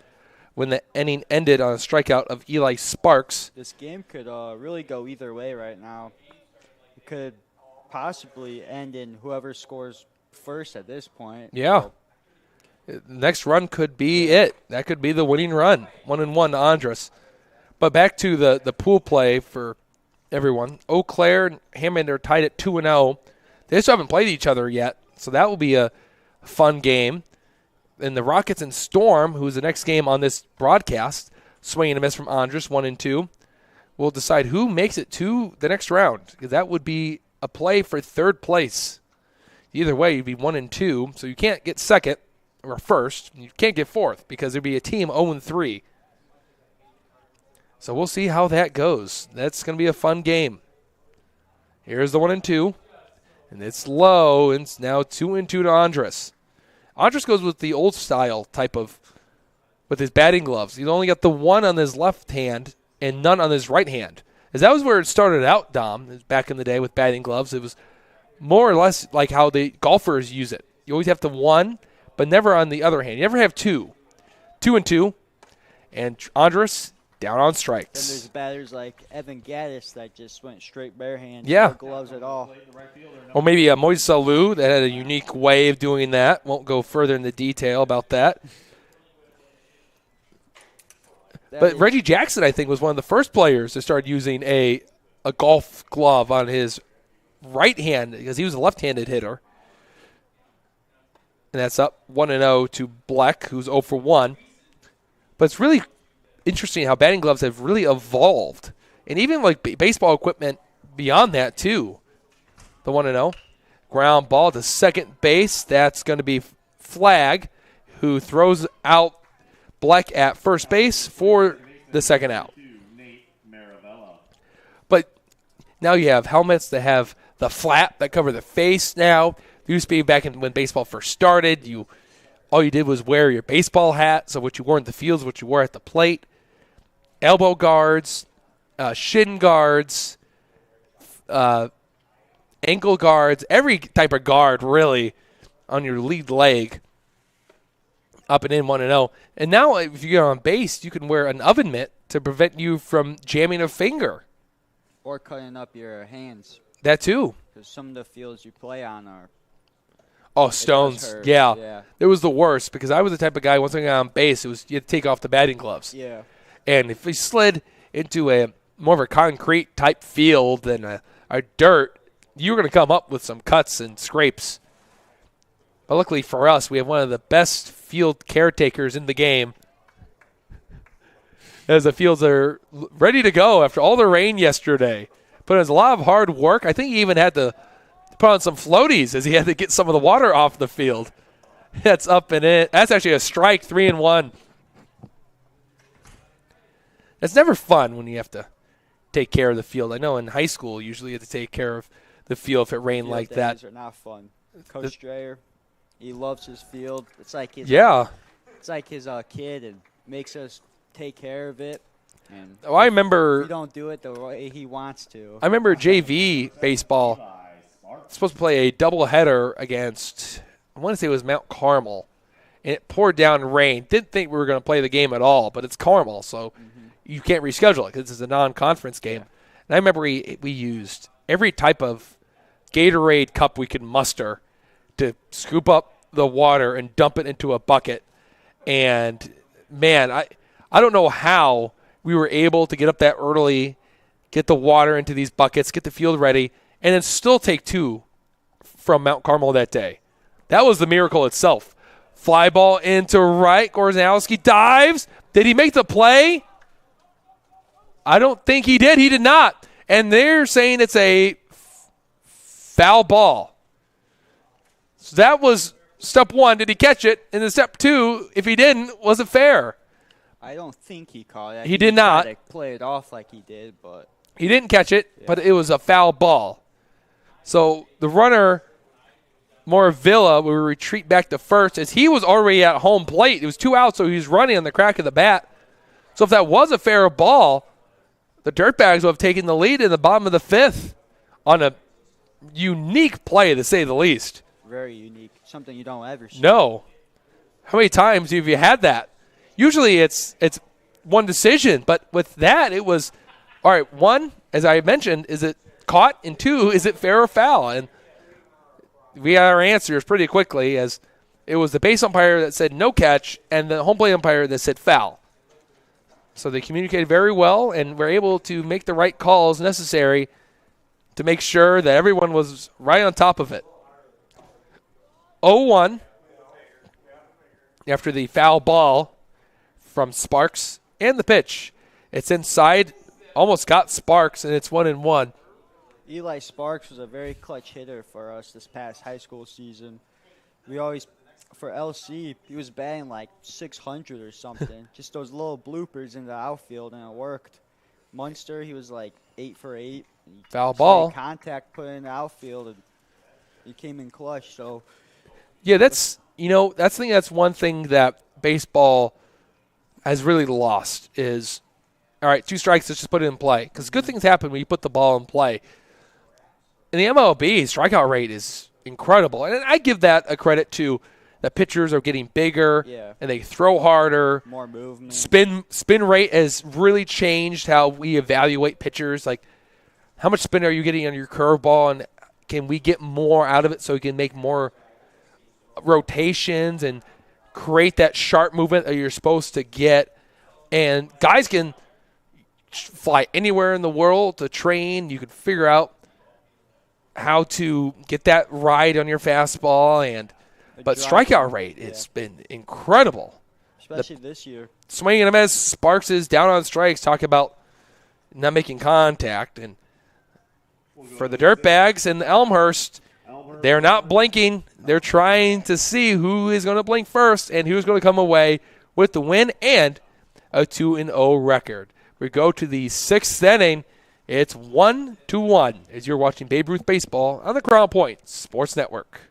when the inning ended on a strikeout of Eli Sparks. This game could really go either way right now. It could possibly end in whoever scores first at this point. Yeah. The next run could be it. That could be the winning run. 1-1 to Andres. But back to the pool play for everyone. Eau Claire and Hammond are tied at 2-0. They still haven't played each other yet, so that will be a fun game. And the Rockets and Storm, who's the next game on this broadcast, swing and a miss from Andres, 1-2. We'll decide who makes it to the next round, because that would be a play for third place. Either way, you'd be 1-2, so you can't get second or first. You can't get fourth because there'd be a team 0-3. So we'll see how that goes. That's going to be a fun game. Here's the 1-2, and it's low, and it's now 2-2 to Andres. Andres goes with the old style type of, with his batting gloves. He's only got the one on his left hand and none on his right hand. As that was where it started out, Dom, back in the day with batting gloves. It was more or less like how the golfers use it. You always have the one, but never on the other hand. You never have two. 2-2. And Andres down on And strikes. there's batters like Evan Gaddis that just went straight barehand. Yeah. No gloves at all. Or maybe Moise Salou that had a unique way of doing that. Won't go further into detail about that. But Reggie Jackson, I think, was one of the first players to start using a golf glove on his right hand because he was a left-handed hitter. And that's up 1-0 to Bleck, who's 0 for 1. But it's really interesting how batting gloves have really evolved. And even like baseball equipment beyond that, too. The 1-0. Ground ball to second base. That's going to be Flagg, who throws out Bleck at first base for the second out. But now you have helmets that have the flap that cover the face now. It used to be back when baseball first started, all you did was wear your baseball hat, so what you wore in the fields, what you wore at the plate. Elbow guards, shin guards, ankle guards, every type of guard really on your lead leg. Up and in 1-0. And now if you get on base, you can wear an oven mitt to prevent you from jamming a finger. Or cutting up your hands. That too. Because some of the fields you play on are. Oh, stones. Yeah. Yeah. It was the worst because I was the type of guy, once I got on base, you had to take off the batting gloves. Yeah. And if we slid into a more of a concrete type field than a dirt, you were going to come up with some cuts and scrapes. But luckily for us, we have one of the best field caretakers in the game. As the fields are ready to go after all the rain yesterday. But it was a lot of hard work. I think he even had to put on some floaties as he had to get some of the water off the field. That's up and in. That's actually a strike, 3-1. It's never fun when you have to take care of the field. I know in high school, usually you have to take care of the field if it rained Field like that. days are not fun. Coach Strayer, he loves his field. It's like his It's like his kid and makes us take care of it. And I remember we don't do it the way he wants to. I remember JV baseball supposed to play a doubleheader against, I want to say it was Mount Carmel, and it poured down rain. Didn't think we were going to play the game at all, but it's Carmel, so you can't reschedule it because this is a non-conference game. Yeah. And I remember we used every type of Gatorade cup we could muster to scoop up the water and dump it into a bucket. And, man, I don't know how we were able to get up that early, get the water into these buckets, get the field ready, and then still take two from Mount Carmel that day. That was the miracle itself. Fly ball into right. Gorzanowski dives. Did he make the play? I don't think he did. He did not. And they're saying it's a foul ball. So that was step one. Did he catch it? And then step two, if he didn't, was it fair? I don't think he caught it. He did not. Tried to play it off like he did, but he didn't catch it, but it was a foul ball. So the runner, Moravilla, will retreat back to first as he was already at home plate. It was 2 outs, so he was running on the crack of the bat. So if that was a fair ball, the Dirtbags would have taken the lead in the bottom of the fifth on a unique play, to say the least. very unique. Something you don't ever see. No. How many times have you had that? Usually it's one decision, but with that it was, all right, one, as I mentioned, is it caught? And two, is it fair or foul? And we got our answers pretty quickly, as it was the base umpire that said no catch and the home plate umpire that said foul. So they communicated very well and were able to make the right calls necessary to make sure that everyone was right on top of it. 0-1 after the foul ball from Sparks and the pitch. It's inside, almost got Sparks, and it's 1-1. Eli Sparks was a very clutch hitter for us this past high school season. We always, for LC, he was batting like 600 or something. Just those little bloopers in the outfield, and it worked. Munster, he was like 8 for 8. Foul ball. Contact put in the outfield, and he came in clutch. So, yeah, that's one thing that baseball has really lost is, all right, 2 strikes, let's just put it in play. Because good things happen when you put the ball in play. In the MLB, strikeout rate is incredible. And I give that a credit to that pitchers are getting bigger Yeah. and they throw harder. More movement. Spin rate has really changed how we evaluate pitchers. Like, how much spin are you getting on your curveball, and can we get more out of it so we can make more rotations and create that sharp movement that you're supposed to get? And guys can fly anywhere in the world to train. You can figure out how to get that ride on your fastball, but strikeout rate, it's been incredible. Especially this year. Swinging him as Sparks is down on strikes, talking about not making contact. And for the Dirtbags and the Elmhurst, they're not blinking. They're trying to see who is going to blink first and who's going to come away with the win and a 2-0 record. We go to the 6th inning. It's 1-1 as you're watching Babe Ruth Baseball on the Crown Point Sports Network.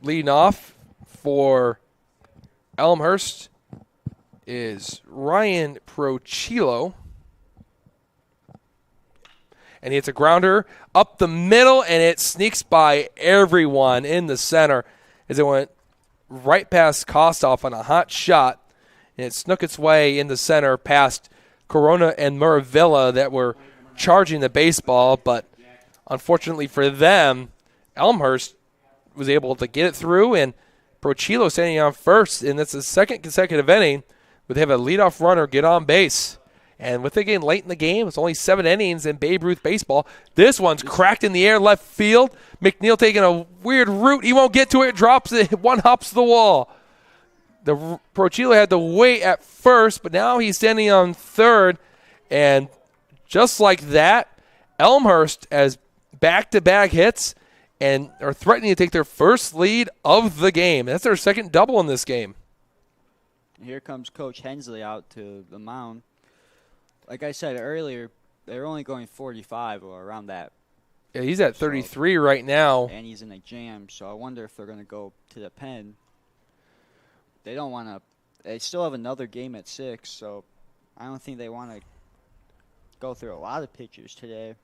Leading off for Elmhurst is Ryan Procillo. And he hits a grounder up the middle, and it sneaks by everyone in the center as it went right past Kostoff on a hot shot. And it snuck its way in the center past Corona and Muravilla that were charging the baseball. But unfortunately for them, Elmhurst was able to get it through, and Procillo standing on first, and that's the second consecutive inning where they have a leadoff runner get on base. And with it getting late in the game, it's only 7 innings in Babe Ruth baseball. This one's cracked in the air left field. McNeil taking a weird route. He won't get to it. Drops it. One hops the wall. The Procillo had to wait at first, but now he's standing on third. And just like that, Elmhurst has back-to-back hits and are threatening to take their first lead of the game. That's their second double in this game. Here comes Coach Hensley out to the mound. Like I said earlier, they're only going 45 or around that. Yeah, he's at 33 right now. And he's in a jam, so I wonder if they're going to go to the pen. They don't want to. They still have another game at 6, so I don't think they want to go through a lot of pitchers today.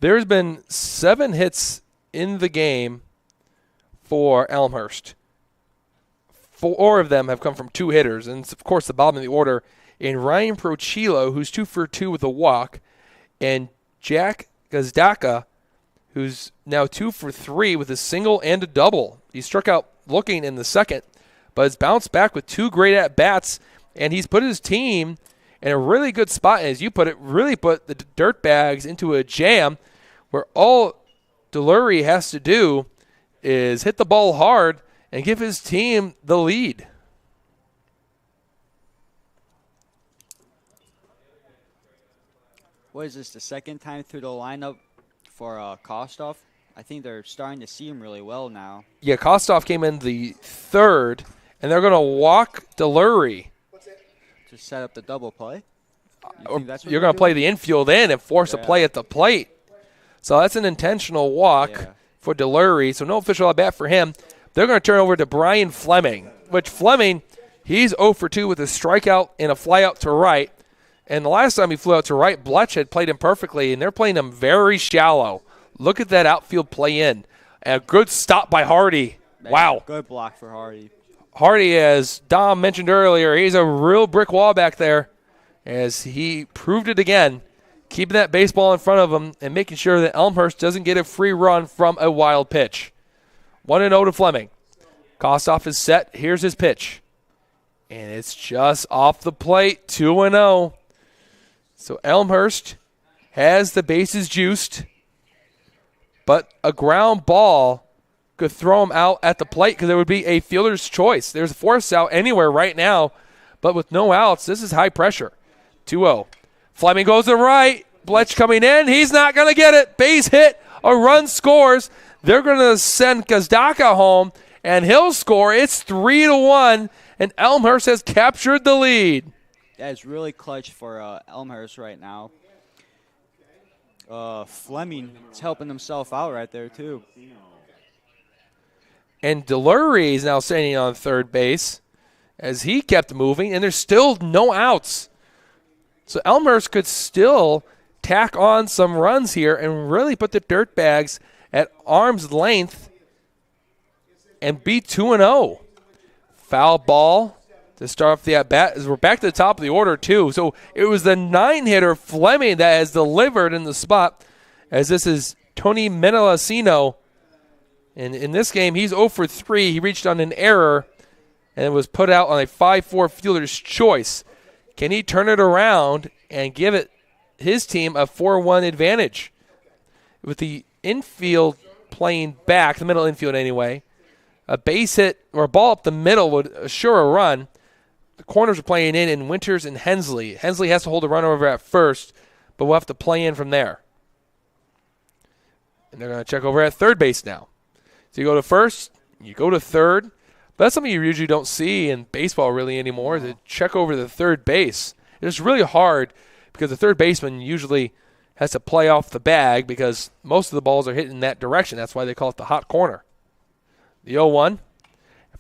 There's been 7 hits in the game for Elmhurst. 4 of them have come from 2 hitters, and it's, of course, the bottom of the order in Ryan Procillo, who's 2 for 2 with a walk, and Jack Gazdaka, who's now 2 for 3 with a single and a double. He struck out looking in the second, but has bounced back with 2 great at-bats, and he's put his team in a really good spot, and as you put it, really put the Dirtbags into a jam where all Delury has to do is hit the ball hard and give his team the lead. What is this, the second time through the lineup for Kostoff? I think they're starting to see him really well now. Yeah, Kostoff came in the third, and they're going to walk Delury. To set up the double play? You're going to play the infield in and force a play at the plate. So that's an intentional walk for Delury, so no official at bat for him. They're going to turn over to Brian Fleming, which Fleming, he's 0 for 2 with a strikeout and a flyout to right. And the last time he flew out to right, Bletch had played him perfectly, and they're playing him very shallow. Look at that outfield play in. A good stop by Hardy. Wow. Good block for Hardy. Hardy, as Dom mentioned earlier, he's a real brick wall back there, as he proved it again, keeping that baseball in front of him and making sure that Elmhurst doesn't get a free run from a wild pitch. 1-0 to Fleming. Kostoff is set. Here's his pitch. And it's just off the plate, 2-0. So Elmhurst has the bases juiced, but a ground ball could throw him out at the plate because there would be a fielder's choice. There's a force out anywhere right now, but with no outs, this is high pressure. 2-0. Fleming goes to right. Bletch coming in. He's not going to get it. Base hit. A run scores. They're going to send Kazdaka home, and he'll score. It's 3-1, and Elmhurst has captured the lead. That is really clutch for Elmhurst right now. Fleming is helping himself out right there, too. And Delury is now standing on third base as he kept moving, and there's still no outs. So Elmhurst could still tack on some runs here and really put the Dirtbags at arm's length and be 2-0. Foul ball to start off the at-bat as we're back to the top of the order, too. So it was the 9-hitter Fleming that has delivered in the spot, as this is Tony Menelacino. And in this game, he's 0 for 3. He reached on an error and was put out on a 5-4 fielder's choice. Can he turn it around and give it his team a 4-1 advantage? With the infield playing back, the middle infield anyway, a base hit or a ball up the middle would assure a run. The corners are playing in Winters and Hensley. Hensley has to hold the runner over at first, but we'll have to play in from there. And they're going to check over at third base now. So you go to first, you go to third. But that's something you usually don't see in baseball really anymore, is to check over the third base. It's really hard because the third baseman usually has to play off the bag because most of the balls are hitting in that direction. That's why they call it the hot corner. The 0-1,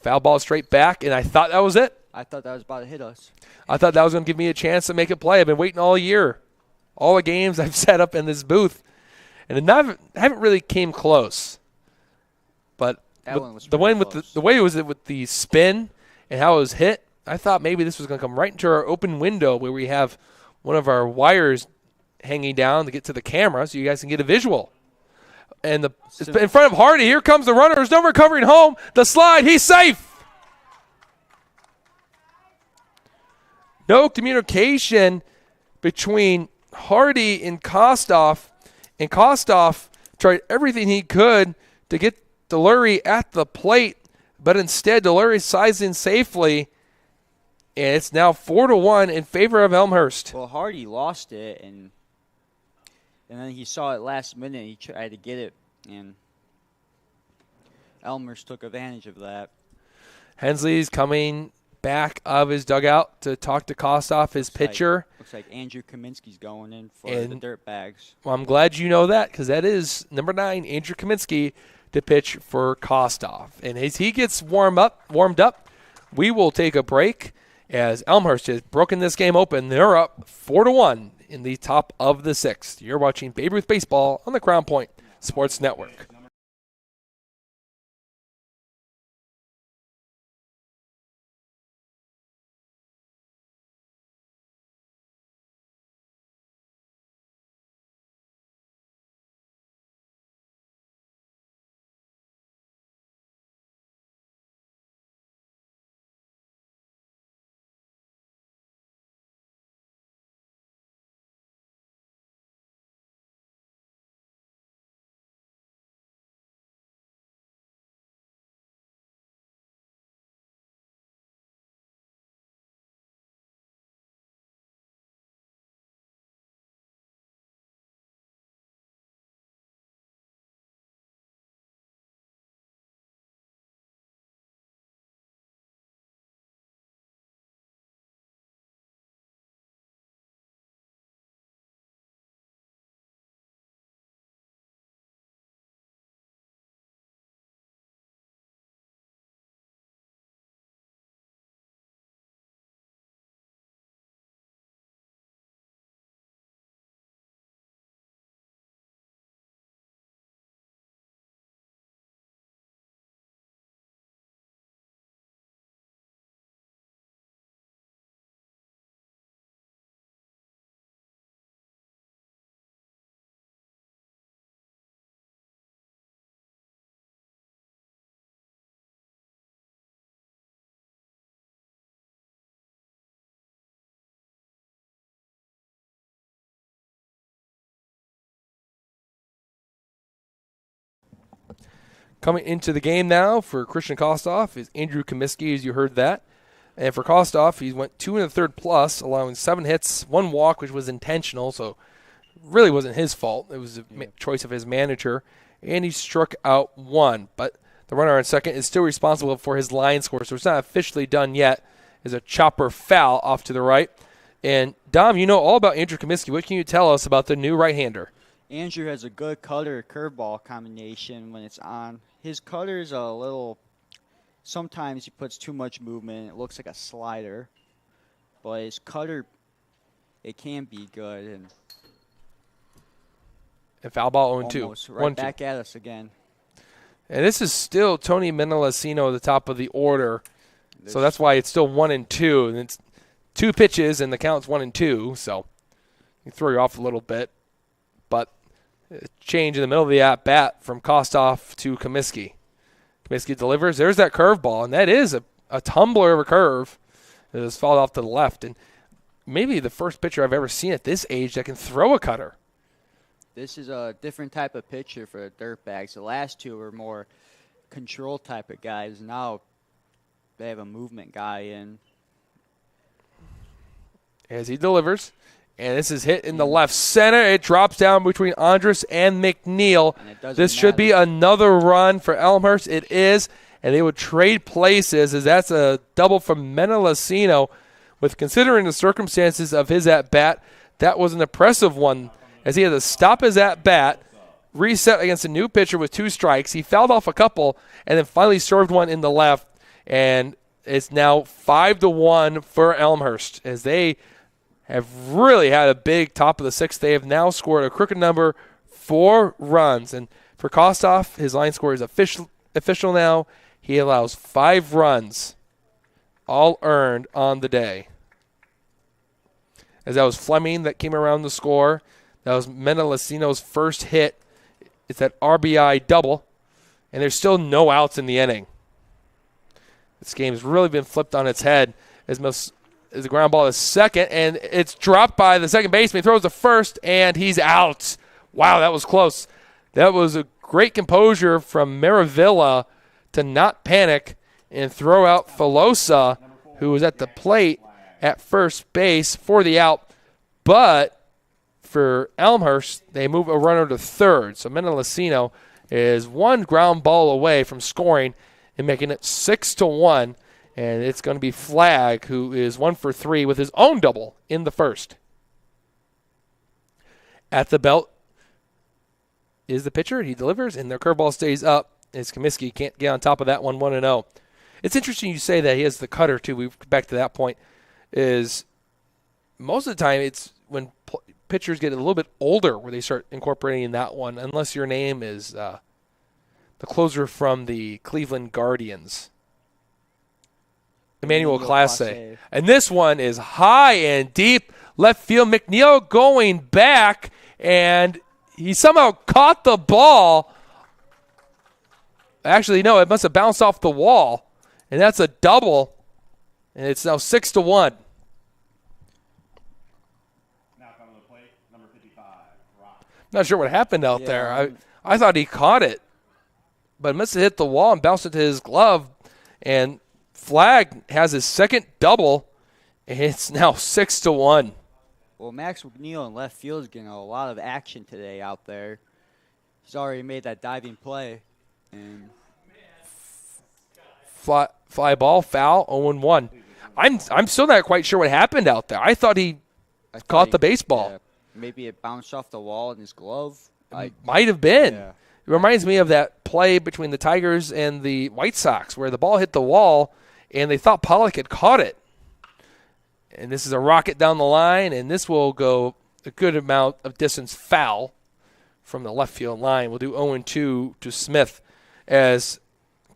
foul ball straight back, and I thought that was it. I thought that was about to hit us. I thought that was going to give me a chance to make a play. I've been waiting all year. All the games I've set up in this booth. And I haven't really came close. But That one was the way close. the way it was with the spin and how it was hit, I thought maybe this was going to come right into our open window where we have one of our wires hanging down to get to the camera so you guys can get a visual. And it's in front of Hardy. Here comes the runner. There's no recovering home. The slide. He's safe. No communication between Hardy and Kostoff. And Kostoff tried everything he could to get Delury at the plate, but instead Delury sized in safely, and it's now 4-1 in favor of Elmhurst. Well, Hardy lost it, and then he saw it last minute. He tried to get it, and Elmhurst took advantage of that. Hensley's coming back of his dugout to talk to Kostoff, his pitcher. Looks like Andrew Kaminsky's going in for And- the Dirtbags. Well, I'm glad you know that because that is number 9, Andrew Kaminsky, to pitch for Kostoff. And as he gets warmed up, we will take a break as Elmhurst has broken this game open. They're up 4-1 in the top of the 6th. You're watching Babe Ruth Baseball on the Crown Point Sports Network. Coming into the game now for Christian Kostoff is Andrew Comiskey, as you heard that. And for Kostoff, he went 2 1/3 plus, allowing 7 hits, 1 walk, which was intentional, so really wasn't his fault. It was a choice of his manager. And he struck out 1. But the runner on second is still responsible for his line score, so it's not officially done yet. Is a chopper foul off to the right. And, Dom, you know all about Andrew Comiskey. What can you tell us about the new right-hander? Andrew has a good cutter curveball combination when it's on. His cutter is a little, sometimes he puts too much movement. It looks like a slider. But his cutter, it can be good. And foul ball 0-2. Almost right 1-2. back at us again. And this is still Tony Menelacino at the top of the order. So that's why it's still 1-2. And it's 2 pitches, and the count's 1-2. So you throw you off a little bit. But change in the middle of the at-bat from Kostoff to Comiskey. Comiskey delivers. There's that curveball, and that is a tumbler of a curve. It was fouled off to the left. And maybe the first pitcher I've ever seen at this age that can throw a cutter. This is a different type of pitcher for the Dirtbags. The last two were more control type of guys. Now they have a movement guy in. As he delivers. And this is hit in the left center. It drops down between Andrus and McNeil. And this should be another run for Elmhurst. It is. And they would trade places as that's a double from Menelacino. With considering the circumstances of his at-bat, that was an impressive one. As he had to stop his at-bat, reset against a new pitcher with 2 strikes. He fouled off a couple and then finally served one in the left. And it's now 5-1 for Elmhurst as they have really had a big top of the 6th. They have now scored a crooked number 4 runs. And for Kostoff, his line score is official now. He allows 5 runs, all earned on the day. As that was Fleming that came around the score. That was Menelacino's first hit. It's that RBI double. And there's still no outs in the inning. This game has really been flipped on its head as the ground ball is second, and it's dropped by the second baseman. He throws to first, and he's out. Wow, that was close. That was a great composure from Maravilla to not panic and throw out Filosa, who was at the plate at first base for the out. But for Elmhurst, they move a runner to third. So Menelacino is 1 ground ball away from scoring and making it 6-1. And it's going to be Flagg, who is 1 for 3 with his own double in the first. At the belt is the pitcher. He delivers, and their curveball stays up. As Comiskey can't get on top of that one, 1-0. It's interesting you say that he has the cutter, too. We've back to that point. Is most of the time it's when pitchers get a little bit older where they start incorporating that one, unless your name is the closer from the Cleveland Guardians. Emmanuel Clase. And this one is high and deep left field. McNeil going back, and he somehow caught the ball. Actually, no, it must have bounced off the wall, and that's a double, and it's now 6-1. Now coming to the plate, number 55, Rock. Not sure what happened out there. I thought he caught it, but it must have hit the wall and bounced into his glove, and Flagg has his second double, and it's now 6-1. Well, Max McNeil in left field is getting a lot of action today out there. He's already made that diving play. And fly ball, foul, 0-1. I'm still not quite sure what happened out there. I thought he caught the baseball. Yeah, maybe it bounced off the wall in his glove. Might have been. Yeah. It reminds me of that play between the Tigers and the White Sox where the ball hit the wall and they thought Pollock had caught it. And this is a rocket down the line, and this will go a good amount of distance foul from the left field line. We'll do 0-2 to Smith as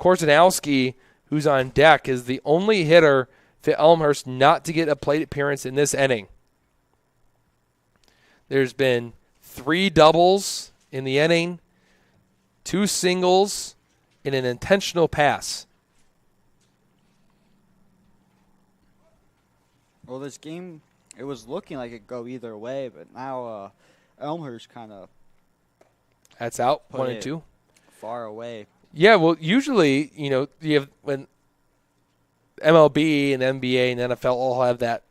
Korzanowski, who's on deck, is the only hitter for Elmhurst not to get a plate appearance in this inning. There's been 3 doubles in the inning, 2 singles, and an intentional pass. Well, this game, it was looking like it could go either way, but now Elmhurst kind of That's out, put 1 it and 2. far away. Yeah, well, usually, you have when MLB and NBA and NFL all have that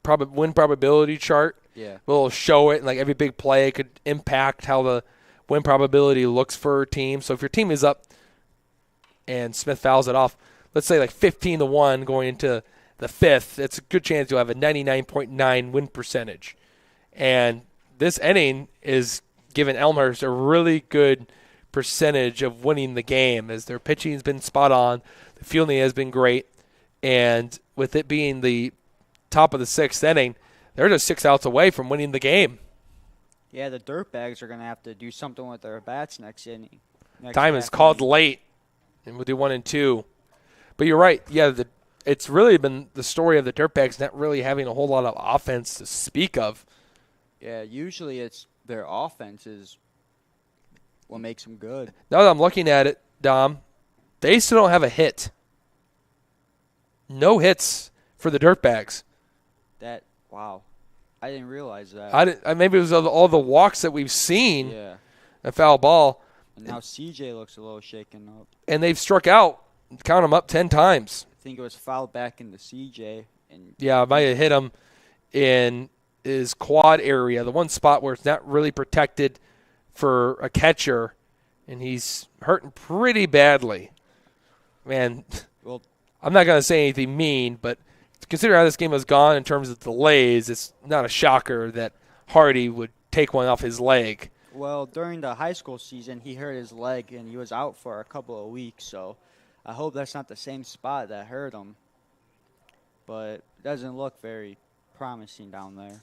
win probability chart. Yeah. We'll show it, and like every big play could impact how the win probability looks for a team. So if your team is up and Smith fouls it off, let's say like 15-1 going into the fifth, it's a good chance you'll have a 99.9 win percentage. And this inning is giving Elmhurst a really good percentage of winning the game, as their pitching has been spot on, the fielding has been great, and with it being the top of the sixth inning, they're just 6 outs away from winning the game. Yeah, the Dirtbags are going to have to do something with their bats next inning. Time is called late, and we'll do 1 and 2. But you're right. Yeah, it's really been the story of the Dirtbags not really having a whole lot of offense to speak of. Yeah, usually it's their offense is what makes them good. Now that I'm looking at it, Dom, they still don't have a hit. No hits for the Dirtbags. Wow. I didn't realize that. Maybe it was all the walks that we've seen. Yeah. A foul ball. And now CJ looks a little shaken up. And they've struck out, count them up, 10 times. I think it was fouled back into CJ. Yeah, I might have hit him in his quad area, the one spot where it's not really protected for a catcher, and he's hurting pretty badly. Man, Well, I'm not going to say anything mean, but considering how this game has gone in terms of delays, it's not a shocker that Hardy would take one off his leg. well, during the high school season, he hurt his leg, and he was out for a couple of weeks, so I hope that's not the same spot that hurt him. But it doesn't look very promising down there.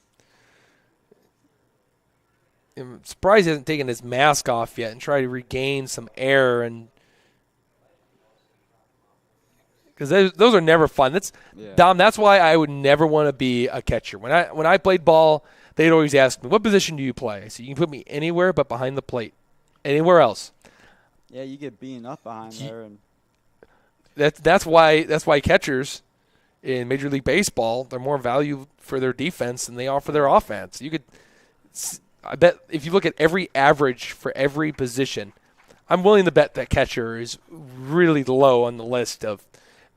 I'm surprised he hasn't taken his mask off yet and tried to regain some air, and because those are never fun. Dom, that's why I would never want to be a catcher. When I played ball, they'd always ask me, "What position do you play?" I said, "You can put me anywhere but behind the plate. Anywhere else." Yeah, you get beaten up behind there, and That's why catchers in Major League Baseball, they're more valued for their defense than they are for their offense. I bet if you look at every average for every position, I'm willing to bet that catcher is really low on the list of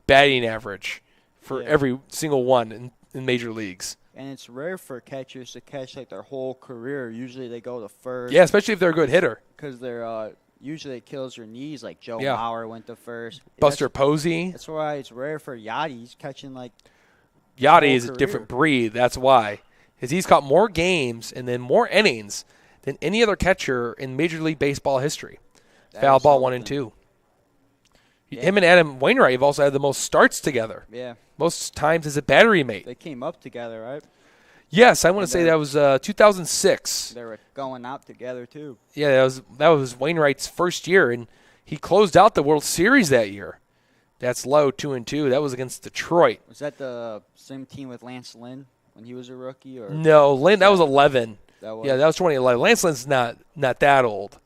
batting average for every single one in major leagues. And it's rare for catchers to catch like their whole career. Usually they go to first. Yeah, especially if they're a good hitter. Because they're usually it kills their knees. Like Joe Mauer went to first. Buster Posey. That's why it's rare for Yachty. He's catching like Yachty is a different breed. That's why. Because he's caught more games and then more innings than any other catcher in Major League Baseball history. Foul ball 1 and 2. Yeah. Him and Adam Wainwright have also had the most starts together. Yeah. Most times as a battery mate. They came up together, right? Yes, I want to say that was 2006. They were going out together too. Yeah, that was Wainwright's first year, and he closed out the World Series that year. That's low, 2 and 2. That was against Detroit. Was that the same team with Lance Lynn when he was a rookie? Or no, Lynn. That was 11. That was? Yeah, that was 2011. Lance Lynn's not that old,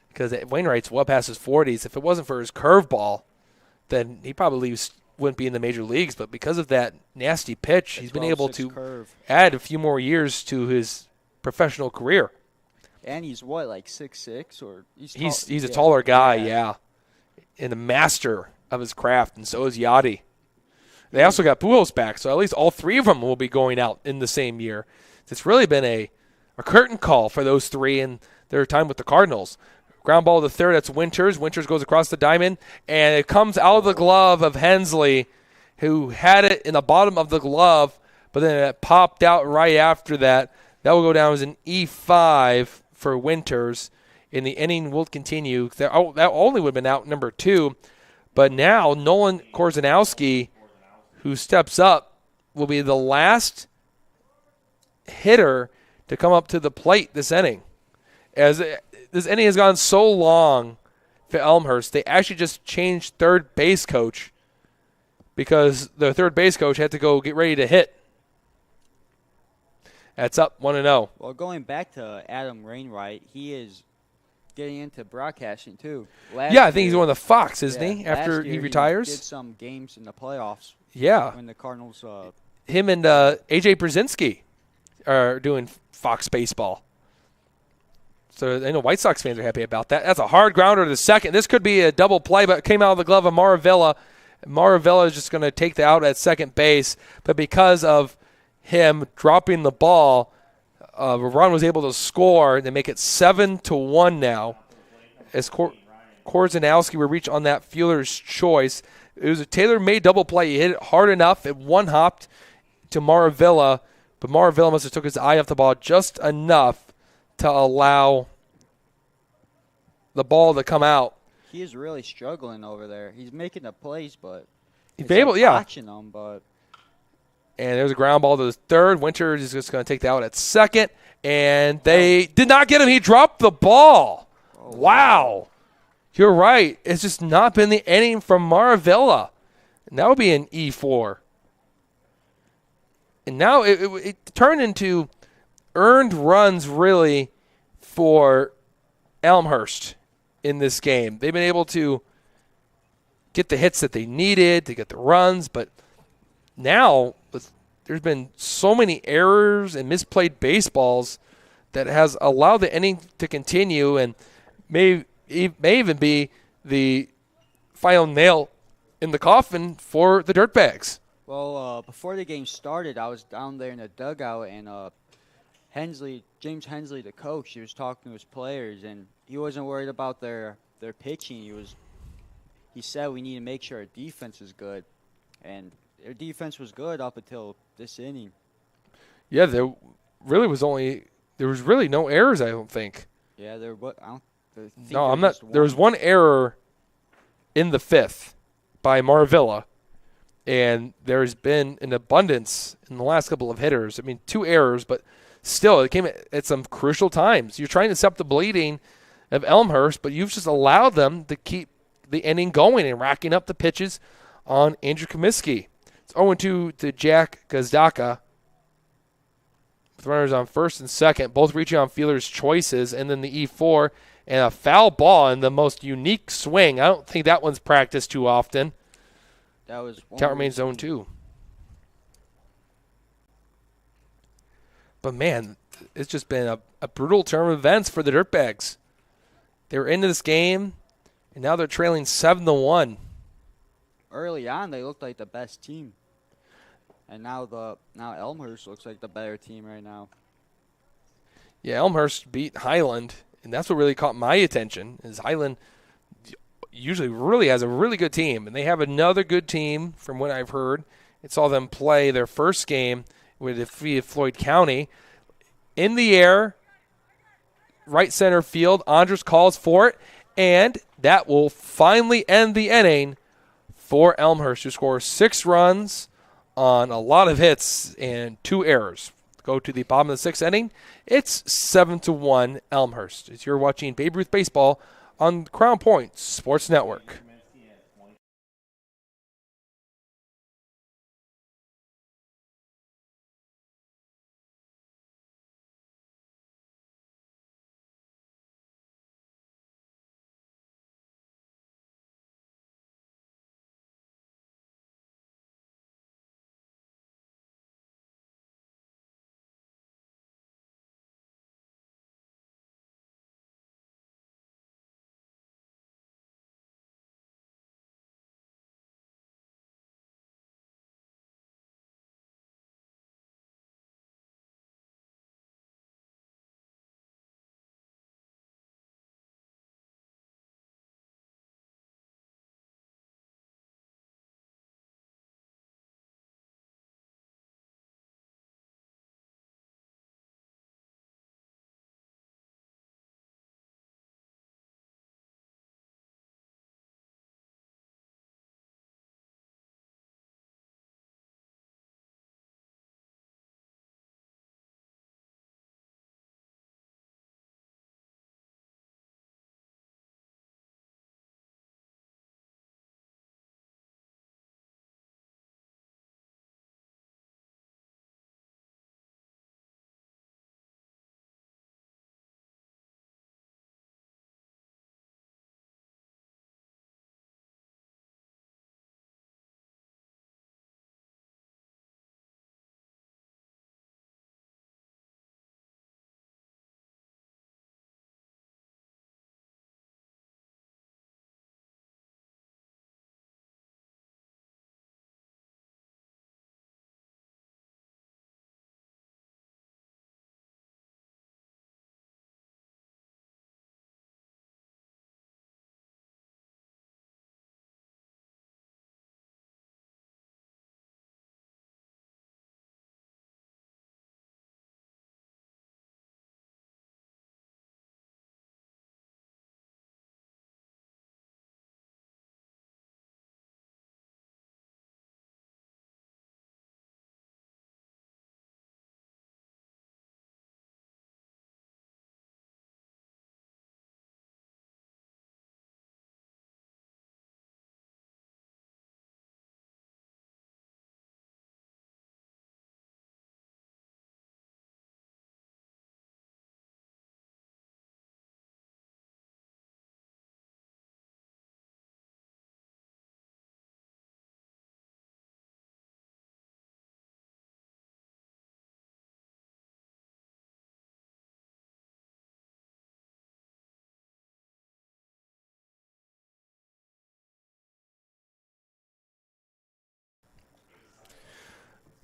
because Wainwright's well past his 40s. If it wasn't for his curveball, then he probably wouldn't be in the major leagues. But because of that nasty pitch, he's been able to add a few more years to his professional career. And he's what, like 6'6", or he's a taller guy, yeah, and a master of his craft, and so is Yachty. They also got Pujols back, so at least all three of them will be going out in the same year. It's really been a curtain call for those three in their time with the Cardinals. Ground ball to third, that's Winters. Winters goes across the diamond, and it comes out of the glove of Hensley, who had it in the bottom of the glove, but then it popped out right after that. That will go down as an E5 for Winters, and the inning will continue. That only would have been out number 2, but now Nolan Korzanowski, who steps up, will be the last hitter to come up to the plate this inning. As this inning has gone so long for Elmhurst, they actually just changed third base coach because the third base coach had to go get ready to hit. That's up 1-0. Well, going back to Adam Wainwright, he is getting into broadcasting too. I think he's going to Fox, isn't he? After he retires, he did some games in the playoffs. Yeah, when the Cardinals. Him and AJ Brzezinski are doing Fox baseball. So I know White Sox fans are happy about that. That's a hard grounder to second. This could be a double play, but it came out of the glove of Maravilla. Maravilla is just going to take the out at second base, but because of him dropping the ball, Ron was able to score and make it 7-1 now. As Korzanowski will reach on that fielder's choice. It was a tailor-made double play. He hit it hard enough. It one-hopped to Maravilla, but Maravilla must have took his eye off the ball just enough to allow the ball to come out. He is really struggling over there. He's making the plays, but He's been able, yeah. watching them, but. And there's a ground ball to the third. Winters is just going to take that out at second. And they did not get him. He dropped the ball. Oh, wow. You're right. It's just not been the inning from Maravilla. And that would be an E4. And now it turned into earned runs, really, for Elmhurst in this game. They've been able to get the hits that they needed, to get the runs, but now there's been so many errors and misplayed baseballs that has allowed the inning to continue and may even be the final nail in the coffin for the Dirtbags. Well, before the game started, I was down there in the dugout, and James Hensley, the coach, he was talking to his players, and he wasn't worried about their pitching. He said we need to make sure our defense is good, and their defense was good up until this inning. Yeah, there was really no errors, I don't think. Yeah, There was one error in the fifth by Maravilla, and there's been an abundance in the last couple of hitters. I mean, 2 errors, but still, it came at some crucial times. You're trying to stop the bleeding of Elmhurst, but you've just allowed them to keep the inning going and racking up the pitches on Andrew Comiskey. It's 0-2 to Jack Gazdaka. With runners on first and second, both reaching on fielders' choices, and then the E4 and a foul ball in the most unique swing. I don't think that one's practiced too often. That was Count remains 0-2. But, man, it's just been a brutal turn of events for the Dirtbags. They were into this game, and now they're trailing 7-1. Early on, they looked like the best team. And now Elmhurst looks like the better team right now. Yeah, Elmhurst beat Highland, and that's what really caught my attention, is Highland usually really has a really good team, and they have another good team from what I've heard. I saw them play their first game with defeated Floyd County. In the air, right center field, Andres calls for it, and that will finally end the inning for Elmhurst, who scores 6 runs on a lot of hits and 2 errors. Go to the bottom of the 6th inning. It's 7-1 Elmhurst. As you're watching Babe Ruth Baseball on Crown Point Sports Network.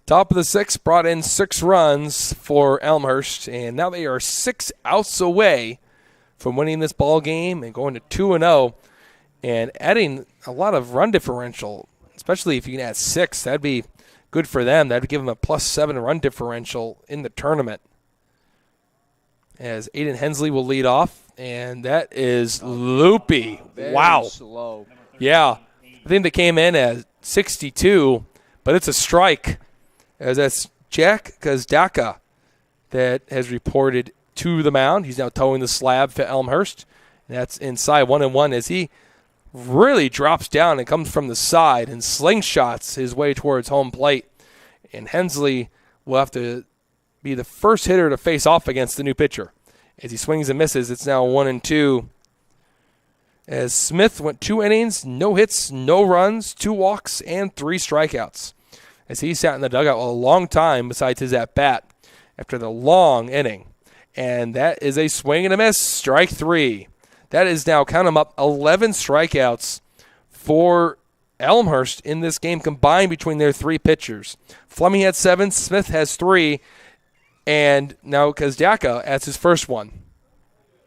Top of the sixth, brought in 6 runs for Elmhurst, and now they are 6 outs away from winning this ball game and going to 2-0 and adding a lot of run differential, especially if you can add 6. That'd be good for them. That'd give them a +7 run differential in the tournament. As Aiden Hensley will lead off, and that is loopy. Wow. Slow. Yeah. I think they came in at 62, but it's a strike. As that's Jack Kazdaka that has reported to the mound. He's now towing the slab for Elmhurst. And that's inside 1-1 as he really drops down and comes from the side and slingshots his way towards home plate. And Hensley will have to be the first hitter to face off against the new pitcher. As he swings and misses, it's now 1-2. As Smith went 2 innings, no hits, no runs, 2 walks, and 3 strikeouts. As he sat in the dugout a long time besides his at-bat after the long inning. And that is a swing and a miss, strike 3. That is now, count them up, 11 strikeouts for Elmhurst in this game combined between their 3 pitchers. Fleming had 7, Smith has 3, and now Kazdaka adds his first one.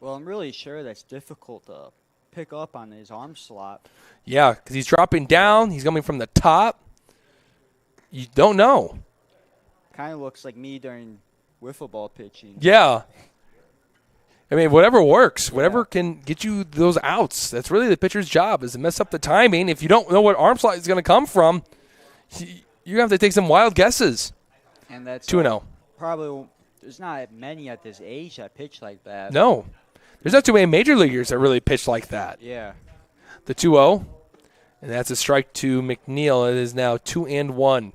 Well, I'm really sure that's difficult to pick up on his arm slot. Yeah, because he's dropping down, he's coming from the top. You don't know. Kind of looks like me during wiffle ball pitching. Yeah. I mean, whatever works, whatever can get you those outs. That's really the pitcher's job, is to mess up the timing. If you don't know what arm slot is going to come from, you have to take some wild guesses. And that's 2-0. Probably there's not many at this age that pitch like that. No. There's not too many major leaguers that really pitch like that. Yeah. The 2-0, and that's a strike to McNeil. It is now 2-1.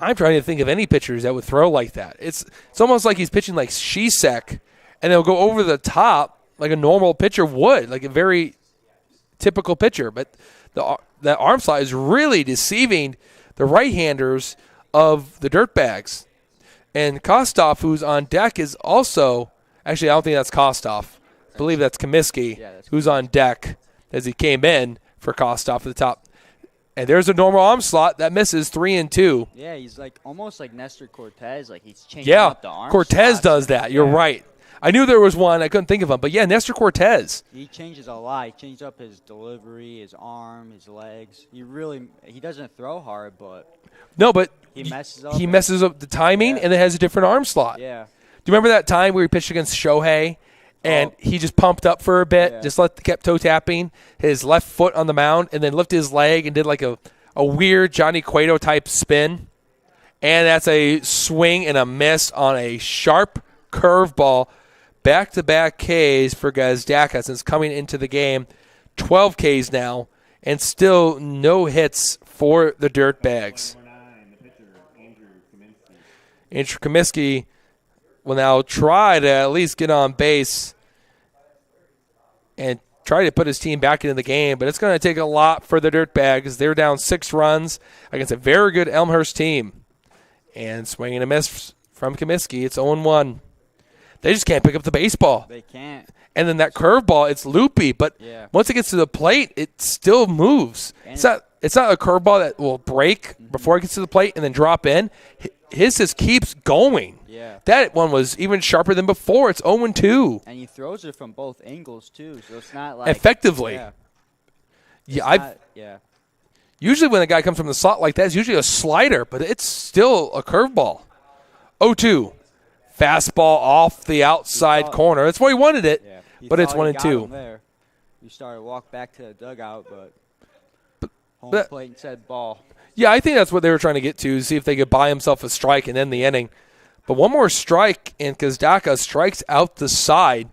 I'm trying to think of any pitchers that would throw like that. It's almost like he's pitching like Shesek, and they'll go over the top like a normal pitcher would, like a very typical pitcher. But that arm slot is really deceiving the right-handers of the Dirtbags. And Kostoff, who's on deck, is also – actually, I don't think that's Kostoff. I believe that's Comiskey, who's on deck as he came in for Kostoff at the top. And there's a normal arm slot that misses 3-2. Yeah, he's like almost like Nestor Cortez, like he's changing up the arm Cortez slots. does that. You're right. I knew there was one. I couldn't think of him. But, yeah, Nestor Cortez. He changes a lot. He changes up his delivery, his arm, his legs. He doesn't throw hard, but No, but he messes up the timing and then has a different arm slot. Yeah. Do you remember that time where he pitched against Shohei and he just pumped up for a bit, just kept toe tapping his left foot on the mound and then lifted his leg and did like a weird Johnny Cueto type spin? And that's a swing and a miss on a sharp curveball. Back-to-back Ks for Gazdaka since coming into the game. 12 Ks now, and still no hits for the Dirtbags. Andrew Comiskey will now try to at least get on base and try to put his team back into the game, but it's going to take a lot for the Dirtbags. They're down 6 runs against a very good Elmhurst team. And swinging a miss from Comiskey, it's 0-1. They just can't pick up the baseball. They can't. And then that curveball, it's loopy, but once it gets to the plate, it still moves. It's not a curveball that will break before it gets to the plate and then drop in. His just keeps going. Yeah. That one was even sharper than before. It's 0-2. And he throws it from both angles too, so it's not like effectively. Usually when a guy comes from the slot like that, it's usually a slider, but it's still a curveball. 0-2. Fastball off the outside corner. That's why he wanted it, but it's 1-2. You started to walk back to the dugout, but home plate and said ball. Yeah, I think that's what they were trying to get to, see if they could buy himself a strike and end the inning. But one more strike, and Kazdaka strikes out the side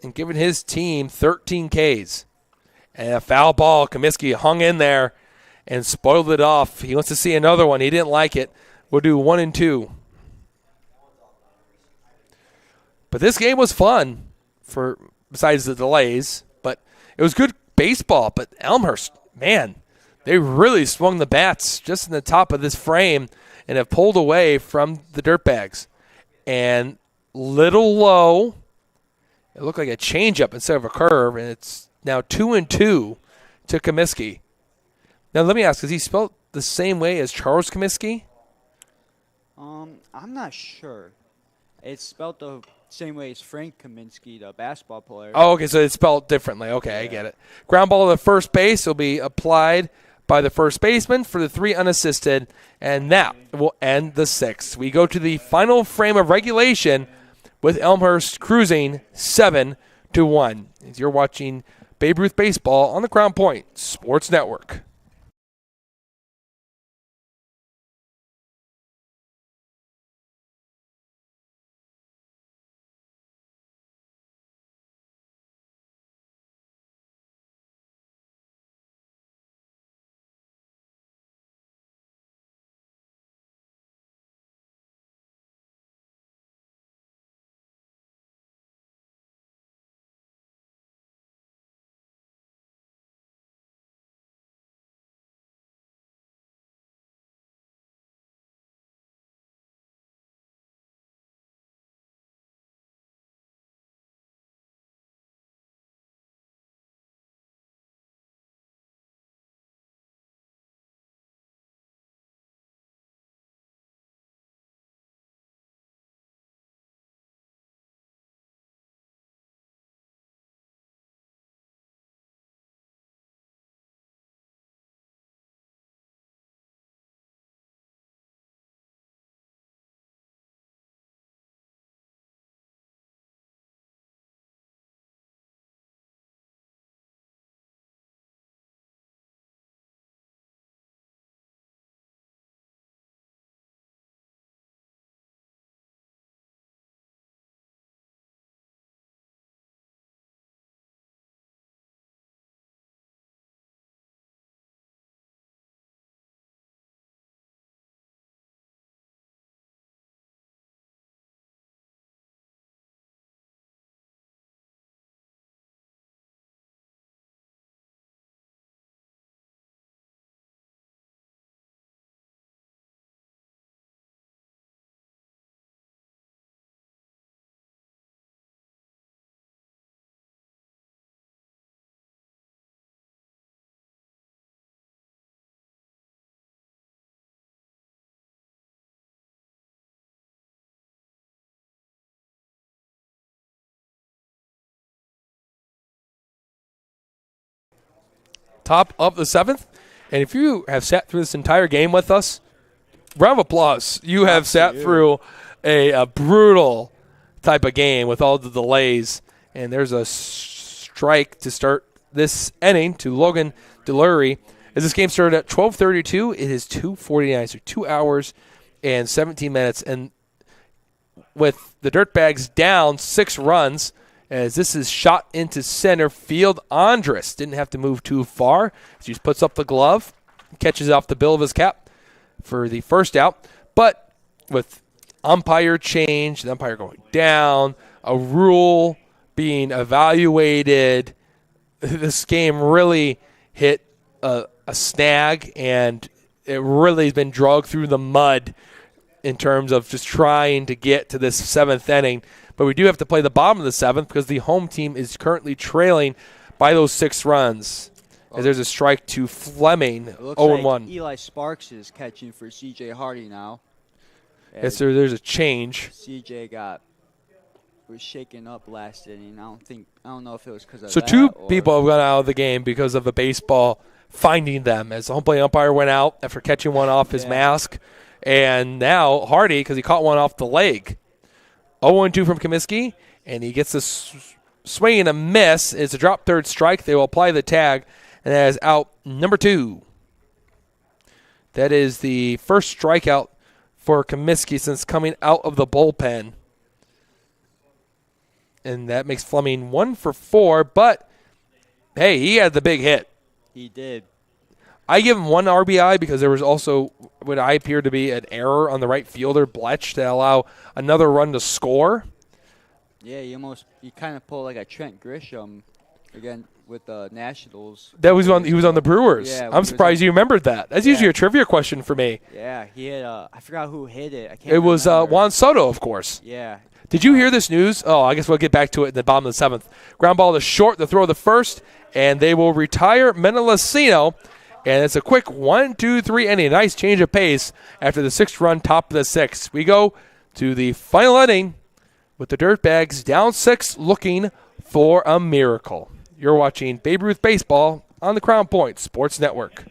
and giving his team 13 Ks. And a foul ball. Comiskey hung in there and spoiled it off. He wants to see another one. He didn't like it. We'll do 1-2. But this game was fun, besides the delays. But it was good baseball. But Elmhurst, man, they really swung the bats just in the top of this frame and have pulled away from the Dirtbags. And little low, it looked like a changeup instead of a curve, and it's now 2-2 to Comiskey. Now let me ask, because he the same way as Charles Comiskey? I'm not sure. It's spelled the same way as Frank Kaminsky, the basketball player. Oh, okay, so it's spelled differently. Okay, I get it. Ground ball to first base will be applied by the first baseman for the 3 unassisted, and that will end the 6th. We go to the final frame of regulation with Elmhurst cruising 7-1. As you're watching Babe Ruth Baseball on the Crown Point Sports Network. Top of the 7th. And if you have sat through this entire game with us, round of applause. You have sat through a brutal type of game with all the delays. And there's a strike to start this inning to Logan Delury. As this game started at 12:32, it is 2:49, so 2 hours and 17 minutes. And with the Dirtbags down 6 runs, as this is shot into center field, Andres didn't have to move too far. He just puts up the glove, catches off the bill of his cap for the first out. But with umpire change, the umpire going down, a rule being evaluated, this game really hit a snag, and it really has been dragged through the mud in terms of just trying to get to this 7th inning. But we do have to play the bottom of the 7th because the home team is currently trailing by those 6 runs. As there's a strike to Fleming, 0-1. Like Eli Sparks is catching for C.J. Hardy now. Yes, sir, there's a change. C.J. was shaken up last inning. I don't know if it was because of so that. So 2 people have gone out of the game because of a baseball finding them, as the home plate umpire went out after catching one off his mask. And now Hardy, because he caught one off the leg. 0-2 from Comiskey, and he gets this swing and a miss. It's a drop third strike. They will apply the tag, and that is out number 2. That is the first strikeout for Comiskey since coming out of the bullpen. And that makes Fleming 1 for 4, but, hey, he had the big hit. He did. I give him 1 RBI because there was also what I appear to be an error on the right fielder, Bletch, to allow another run to score. Yeah, he kind of pulled like a Trent Grisham again with the Nationals. He was on the Brewers. Yeah, I'm surprised you remembered that. That's usually a trivia question for me. Yeah, he had I forgot who hit it. It was Juan Soto, of course. Yeah. Did you hear this news? Oh, I guess we'll get back to it in the bottom of the 7th. Ground ball to short, the throw to first, and they will retire Menelacino. And it's a quick 1-2-3 inning. Nice change of pace after the 6th-run top of the 6th. We go to the final inning with the Dirtbags down 6 looking for a miracle. You're watching Babe Ruth Baseball on the Crown Point Sports Network.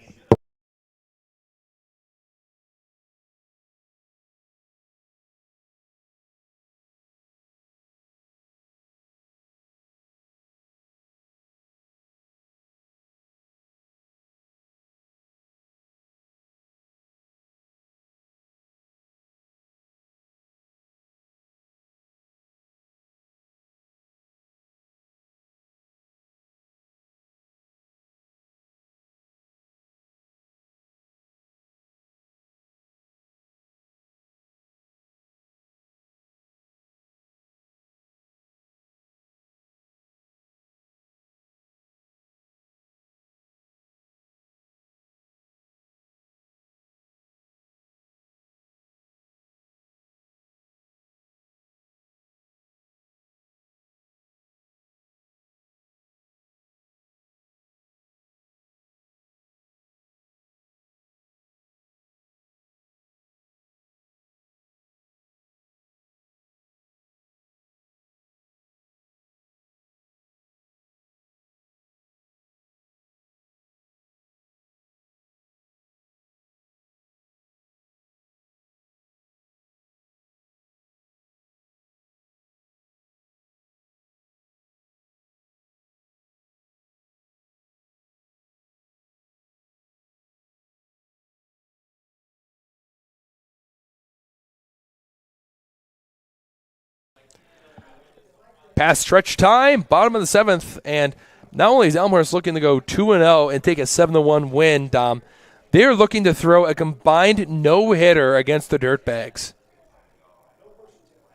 Past stretch time, bottom of the 7th, and not only is Elmhurst looking to go 2-0 and take a 7-1 win, Dom, they're looking to throw a combined no-hitter against the Dirtbags.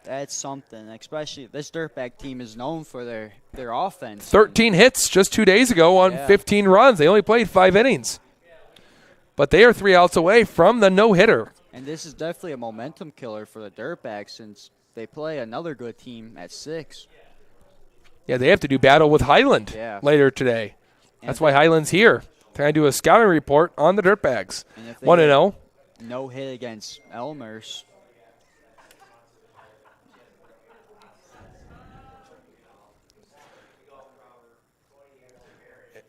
That's something, especially this Dirtbag team is known for their offense. 13 hits just 2 days ago on 15 runs. They only played 5 innings. But they are 3 outs away from the no-hitter. And this is definitely a momentum killer for the Dirtbags since they play another good team at 6. Yeah, they have to do battle with Highland later today. That's why Highland's here. Can I do a scouting report on the Dirtbags? 1-0. No hit against Elmhurst.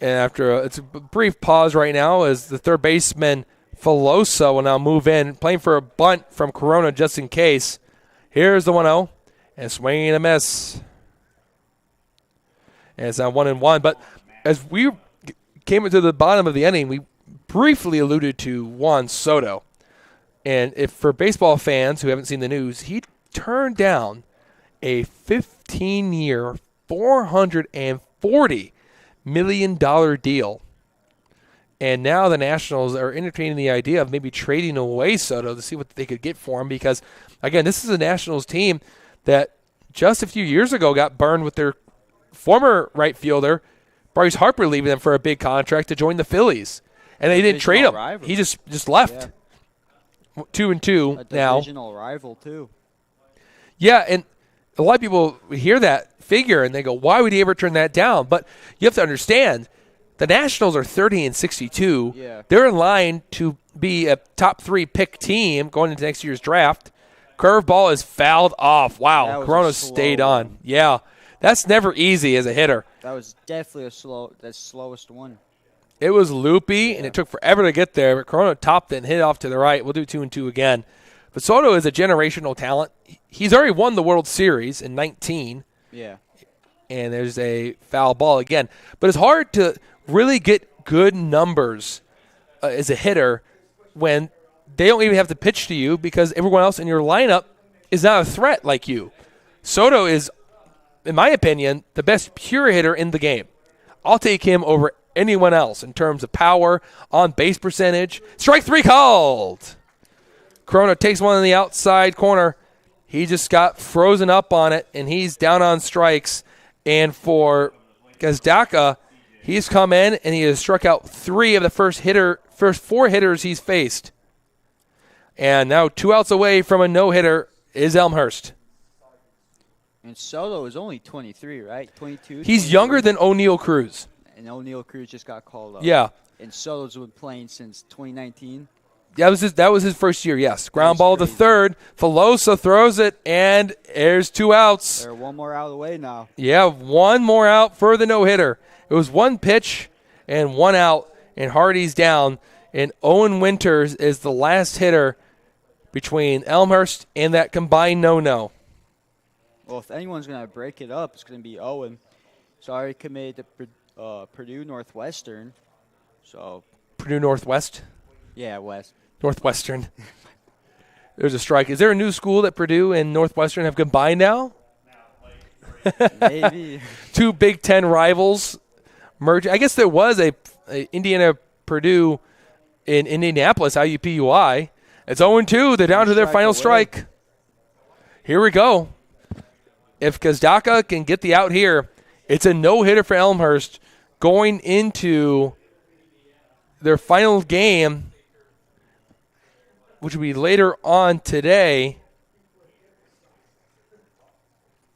And after it's a brief pause right now as the third baseman Filosa will now move in, playing for a bunt from Corona just in case. Here's the 1-0, and swinging a miss. And it's now 1-1. But as we came into the bottom of the inning, we briefly alluded to Juan Soto. And if for baseball fans who haven't seen the news, he turned down a 15-year, $440 million deal. And now the Nationals are entertaining the idea of maybe trading away Soto to see what they could get for him because, again, this is a Nationals team that just a few years ago got burned with their former right fielder, Bryce Harper, leaving them for a big contract to join the Phillies. And they didn't trade him. Rival. He just left. 2-2 now. A divisional rival, too. Yeah, and a lot of people hear that figure and they go, why would he ever turn that down? But you have to understand, the Nationals are 30-62. Yeah. They're in line to be a top 3 pick team going into next year's draft. Curveball is fouled off. Wow, Corona stayed on. Yeah, that's never easy as a hitter. That was definitely the slowest one. It was loopy, and it took forever to get there, but Corona topped it and hit it off to the right. We'll do 2-2 again. But Soto is a generational talent. He's already won the World Series in 19. Yeah. And there's a foul ball again. But it's hard to really get good numbers as a hitter when they don't even have to pitch to you because everyone else in your lineup is not a threat like you. Soto is, in my opinion, the best pure hitter in the game. I'll take him over anyone else in terms of power, on base percentage. Strike 3 called. Corona takes one in the outside corner. He just got frozen up on it, and he's down on strikes. And for Gazdaka, he's come in, and he has struck out 3 of the first 4 hitters he's faced. And now 2 outs away from a no-hitter is Elmhurst. And Soto is only 23, right? 22? He's 23? younger than O'Neal Cruz. And O'Neal Cruz just got called up. Yeah. And Soto's been playing since 2019. That was his first year, yes. Ground ball to crazy. third. Filosa throws it, and there's 2 outs. They're one more out of the way now. Yeah, 1 more out for the no-hitter. It was 1 pitch and 1 out, and Hardy's down. And Owen Winters is the last hitter between Elmhurst and that combined no-no. Well, if anyone's going to break it up, it's going to be Owen. He's already committed to Purdue Northwestern. So, Purdue Northwest? yeah, West. Northwestern. There's a strike. Is there a new school that Purdue and Northwestern have combined now? Maybe. 2 Big Ten rivals merge. I guess there was a Indiana-Purdue in Indianapolis, IUPUI. It's 0-2. They're down to their final strike. Here we go. If Kazdaka can get the out here, it's a no-hitter for Elmhurst going into their final game, which will be later on today.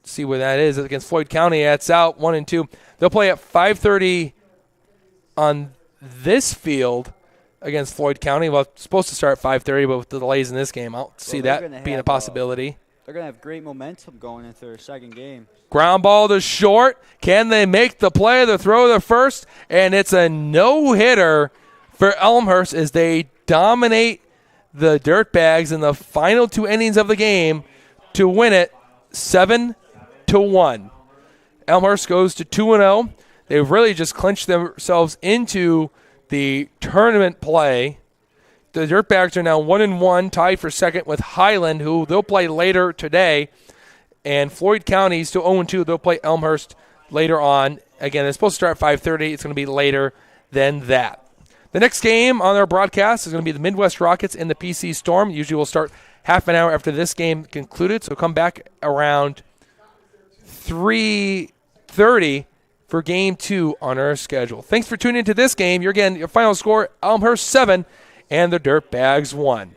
Let's see where that is. Against Floyd County, it's out 1-2. They'll play at 5:30 on this field against Floyd County. Well, it's supposed to start at 5:30, but with the delays in this game, I don't see that being a possibility. They're going to have great momentum going into their second game. Ground ball to short. Can they make the play? The throw to first, and it's a no-hitter for Elmhurst as they dominate the Dirtbags in the final 2 innings of the game to win it 7-1. Elmhurst goes to 2-0. They've really just clinched themselves into the tournament play. The Dirtbags are now 1-1, tied for second with Highland, who they'll play later today. And Floyd County still 0-2. They'll play Elmhurst later on. Again, it's supposed to start at 5:30. It's going to be later than that. The next game on our broadcast is going to be the Midwest Rockets and the PC Storm. Usually we'll start half an hour after this game concluded, so come back around 3:30 for Game 2 on our schedule. Thanks for tuning into this game. You're getting your final score, Elmhurst 7 and the Dirtbags 1.